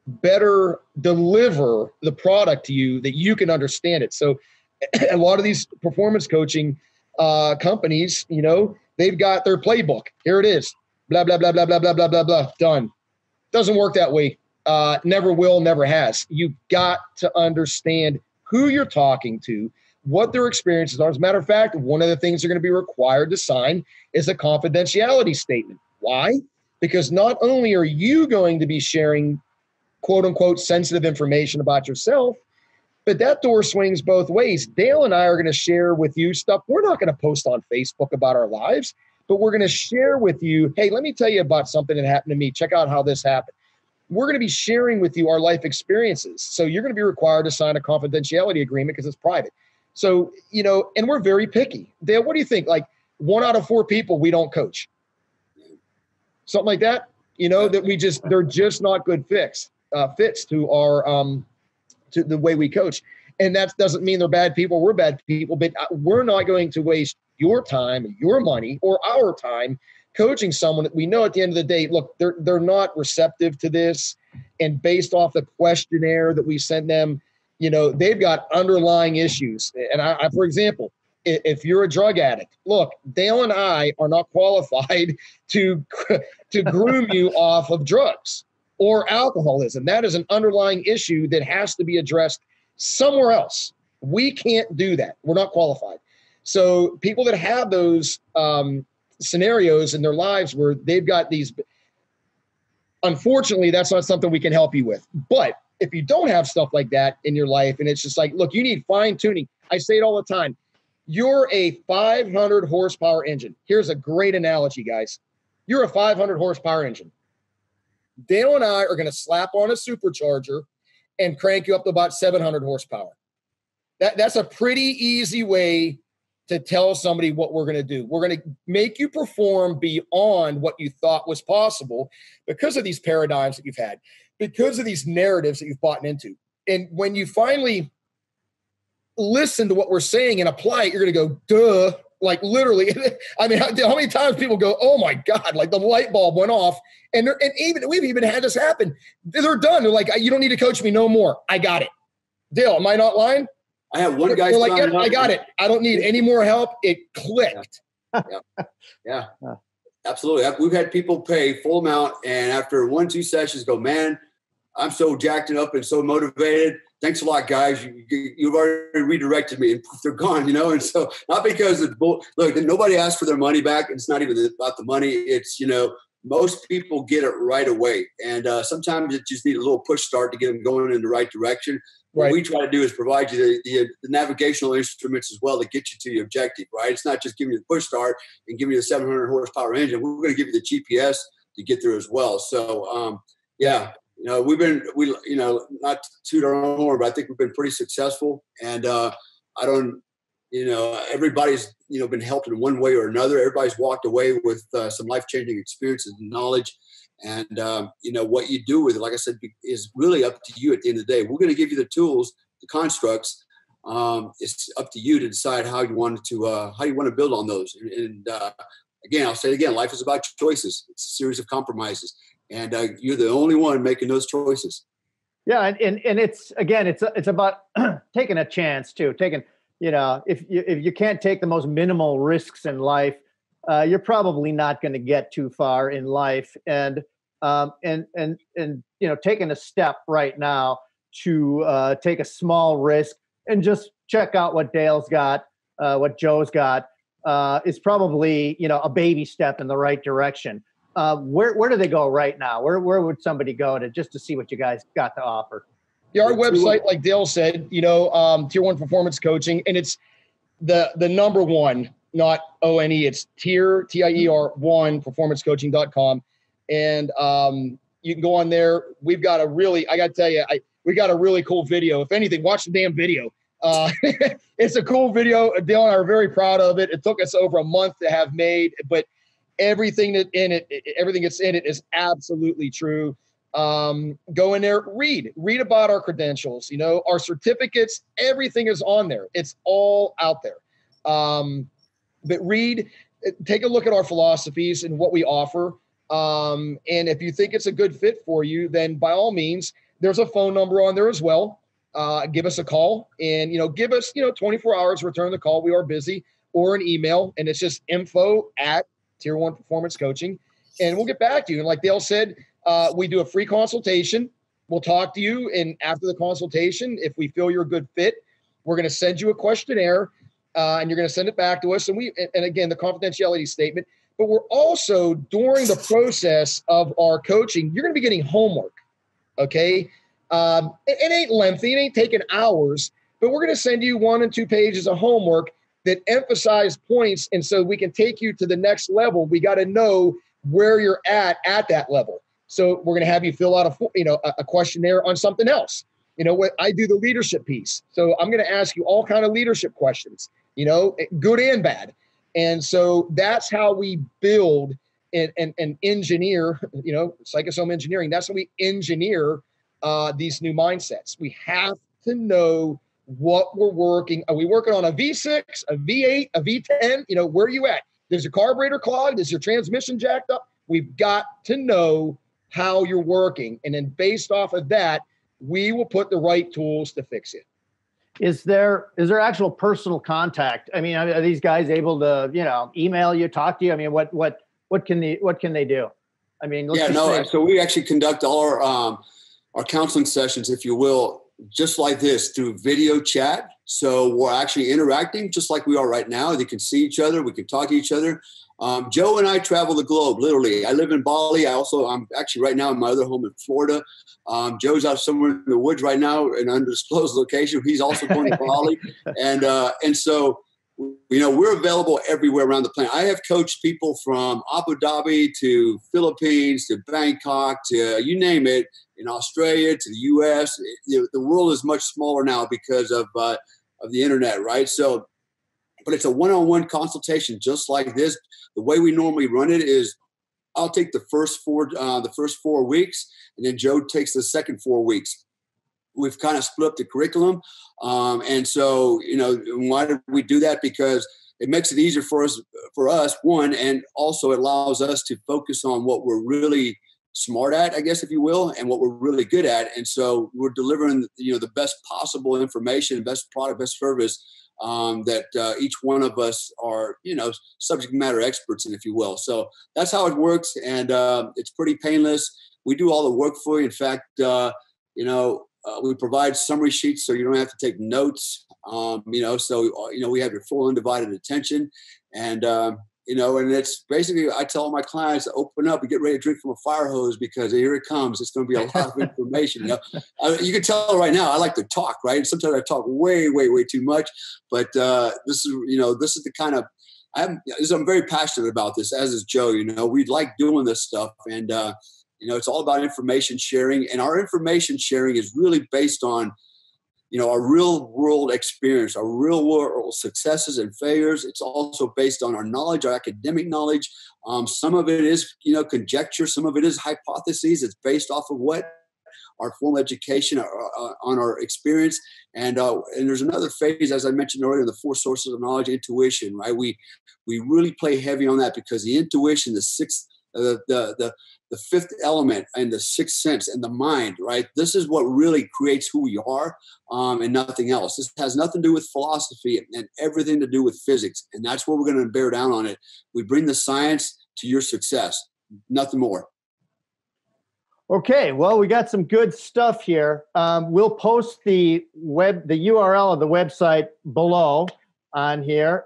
better deliver the product to you that you can understand it. So a lot of these performance coaching companies, they've got their playbook. Here it is. Blah, blah, blah, blah, blah, blah, blah, blah, blah. Done. Doesn't work that way. Never will, never has. You've got to understand who you're talking to, what their experiences are. As a matter of fact, one of the things they're going to be required to sign is a confidentiality statement. Why? Because not only are you going to be sharing quote unquote sensitive information about yourself, but that door swings both ways. Dale and I are going to share with you stuff we're not going to post on Facebook about our lives, but we're going to share with you, hey, let me tell you about something that happened to me. Check out how this happened. We're going to be sharing with you our life experiences. So you're going to be required to sign a confidentiality agreement because it's private. So, and we're very picky. Dale, what do you think? Like 1 out of 4 people we don't coach. Something like that, that they're just not good fits to our, to the way we coach. And that doesn't mean they're bad people. We're bad people, but we're not going to waste your time, your money, or our time coaching someone that we know at the end of the day, look, they're not receptive to this. And based off the questionnaire that we send them, they've got underlying issues. And I, for example, if you're a drug addict, look, Dale and I are not qualified to groom you off of drugs or alcoholism. That is an underlying issue that has to be addressed somewhere else. We can't do that. We're not qualified. So people that have those scenarios in their lives where they've got these, unfortunately, that's not something we can help you with. But if you don't have stuff like that in your life, and it's just like, look, you need fine tuning. I say it all the time. You're a 500 horsepower engine. Here's a great analogy, guys. You're a 500 horsepower engine. Dale and I are going to slap on a supercharger and crank you up to about 700 horsepower. That's a pretty easy way to tell somebody what we're going to do. We're going to make you perform beyond what you thought was possible because of these paradigms that you've had, because of these narratives that you've bought into. And when you finally listen to what we're saying and apply it, you're going to go, duh, like literally. I mean, how many times people go, oh my God, like the light bulb went off. And we've even had this happen. They're done. They're like, you don't need to coach me no more. I got it. Dale, am I not lying? I have one guy. They're like, yeah, I got it. I don't need any more help. It clicked. Yeah. Absolutely. We've had people pay full amount and after 1-2 sessions go, man, I'm so jacked up and so motivated. Thanks a lot, guys. You've already redirected me, and they're gone, And so not because look, nobody asked for their money back. It's not even about the money. It's, most people get it right away. And sometimes it just need a little push start to get them going in the right direction. What we try to do is provide you the navigational instruments as well to get you to your objective, right? It's not just giving you the push start and giving you the 700 horsepower engine. We're going to give you the GPS to get there as well. So, we've been, not to toot our own horn, but I think we've been pretty successful. And everybody's, been helped in one way or another. Everybody's walked away with some life-changing experiences and knowledge. And, what you do with it, like I said, is really up to you at the end of the day. We're going to give you the tools, the constructs. It's up to you to decide how you want to build on those. And again, I'll say it again, life is about choices. It's a series of compromises. And you're the only one making those choices. Yeah. And it's about taking a chance too, if you can't take the most minimal risks in life, you're probably not going to get too far in life. And taking a step right now to take a small risk and just check out what Dale's got, what Joe's got, is probably, a baby step in the right direction. Where do they go right now? Where would somebody go to see what you guys got to offer? Yeah, our website, like Dale said, Tier 1 Performance Coaching, and it's the number one, not ONE. It's tier, TIER 1 performancecoaching.com. And you can go on there. We've got I got to tell you, we got a really cool video. If anything, watch the damn video. It's a cool video. Dale and I are very proud of it. It took us over a month to have made, but everything that's in it is absolutely true. Go in there, read about our credentials, our certificates, everything is on there. It's all out there. But take a look at our philosophies and what we offer. And if you think it's a good fit for you, then by all means, there's a phone number on there as well. Give us a call and, give us, 24 hours, return the call. We are busy, or an email, and it's just info@Tier 1 Performance Coaching. And we'll get back to you. And like Dale said, we do a free consultation. We'll talk to you. And after the consultation, if we feel you're a good fit, we're going to send you a questionnaire and you're going to send it back to us. And again, the confidentiality statement, but we're also during the process of our coaching, you're going to be getting homework. Okay. It ain't lengthy. It ain't taking hours, but we're going to send you 1 and 2 pages of homework that emphasize points. And so we can take you to the next level. We got to know where you're at that level. So we're going to have you fill out a questionnaire on something else. What I do the leadership piece. So I'm going to ask you all kind of leadership questions, good and bad. And so that's how we build and engineer, psychosome engineering. That's how we engineer these new mindsets. We have to know what we're working. Are we working on a V6, a V8, a V10? Where are you at? Is your carburetor clogged? Is your transmission jacked up? We've got to know how you're working. And then based off of that, we will put the right tools to fix it. Is there actual personal contact? I mean, are these guys able to, email you, talk to you? I mean, what can they do? I mean, so we actually conduct all our counseling sessions, if you will, just like this through video chat. So we're actually interacting just like we are right now. They can see each other. We can talk to each other. Joe and I travel the globe, literally. I live in Bali. I'm actually right now in my other home in Florida. Joe's out somewhere in the woods right now in an undisclosed location. He's also going to Bali. And so, we're available everywhere around the planet. I have coached people from Abu Dhabi to Philippines to Bangkok to you name it, in Australia to the U.S. The world is much smaller now because of the internet, right? So, but it's a one-on-one consultation just like this. The way we normally run it is I'll take the first 4 weeks, and then Joe takes the second 4 weeks. We've kind of split up the curriculum. And so, why do we do that? Because it makes it easier for us, one, and also it allows us to focus on what we're really smart at, I guess, if you will, and what we're really good at. And so we're delivering, the best possible information, best product, best service that each one of us are, subject matter experts in, if you will. So that's how it works. And it's pretty painless. We do all the work for you. In fact, we provide summary sheets so you don't have to take notes, so we have your full undivided attention. And, and it's basically, I tell all my clients to open up and get ready to drink from a fire hose because here it comes. It's going to be a lot of information. You can tell right now I like to talk, right? And sometimes I talk way, way, way too much. But this is the kind of, I'm very passionate about this, as is Joe. We like doing this stuff. And, it's all about information sharing. And our information sharing is really based on, our real world experience, our real world successes and failures. It's also based on our knowledge, our academic knowledge. Some of it is, conjecture. Some of it is hypotheses. It's based off of what our formal education on our experience. And there's another phase, as I mentioned earlier, in the 4 sources of knowledge, intuition, right? We really play heavy on that because the intuition, the 5th element and the 6th sense and the mind, right? This is what really creates who we are and nothing else. This has nothing to do with philosophy and everything to do with physics. And that's where we're going to bear down on it. We bring the science to your success, nothing more. Okay, well, we got some good stuff here. We'll post the URL of the website below on here.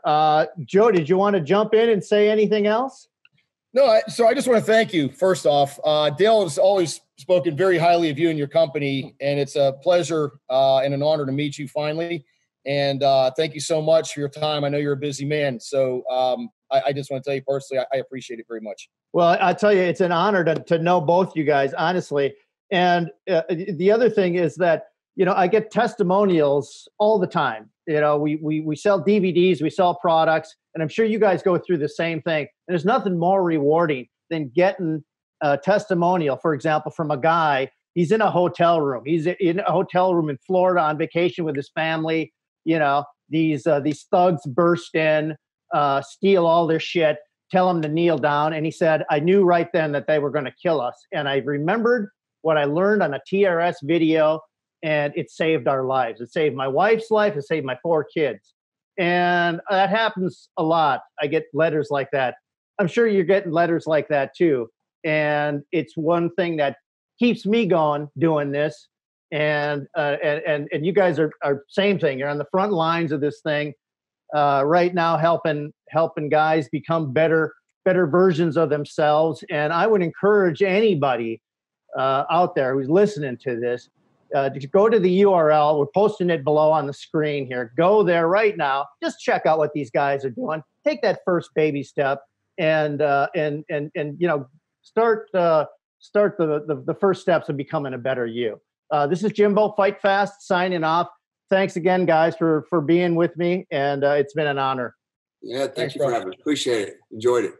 Joe, did you want to jump in and say anything else? No, so I just want to thank you. First off, Dale has always spoken very highly of you and your company, and it's a pleasure and an honor to meet you finally. And thank you so much for your time. I know you're a busy man, so I just want to tell you personally, I appreciate it very much. Well, I tell you, it's an honor to know both you guys, honestly. And the other thing is that, I get testimonials all the time. We sell DVDs, we sell products, and I'm sure you guys go through the same thing. And there's nothing more rewarding than getting a testimonial, for example, from a guy. He's in a hotel room. He's in a hotel room in Florida on vacation with his family. These thugs burst in, steal all their shit, tell him to kneel down. And he said, I knew right then that they were going to kill us. And I remembered what I learned on a TRS video, and it saved our lives. It saved my wife's life. It saved my 4 kids. And that happens a lot. I get letters like that. I'm sure you're getting letters like that too. And it's one thing that keeps me going doing this. And you guys are same thing. You're on the front lines of this thing right now, helping guys become better versions of themselves. And I would encourage anybody out there who's listening to this, Just go to the URL. We're posting it below on the screen here. Go there right now. Just check out what these guys are doing. Take that first baby step, and start the first steps of becoming a better you. This is Jimbo Fight Fast signing off. Thanks again, guys, for being with me, and it's been an honor. Yeah, thanks for having me. Appreciate it. Enjoyed it.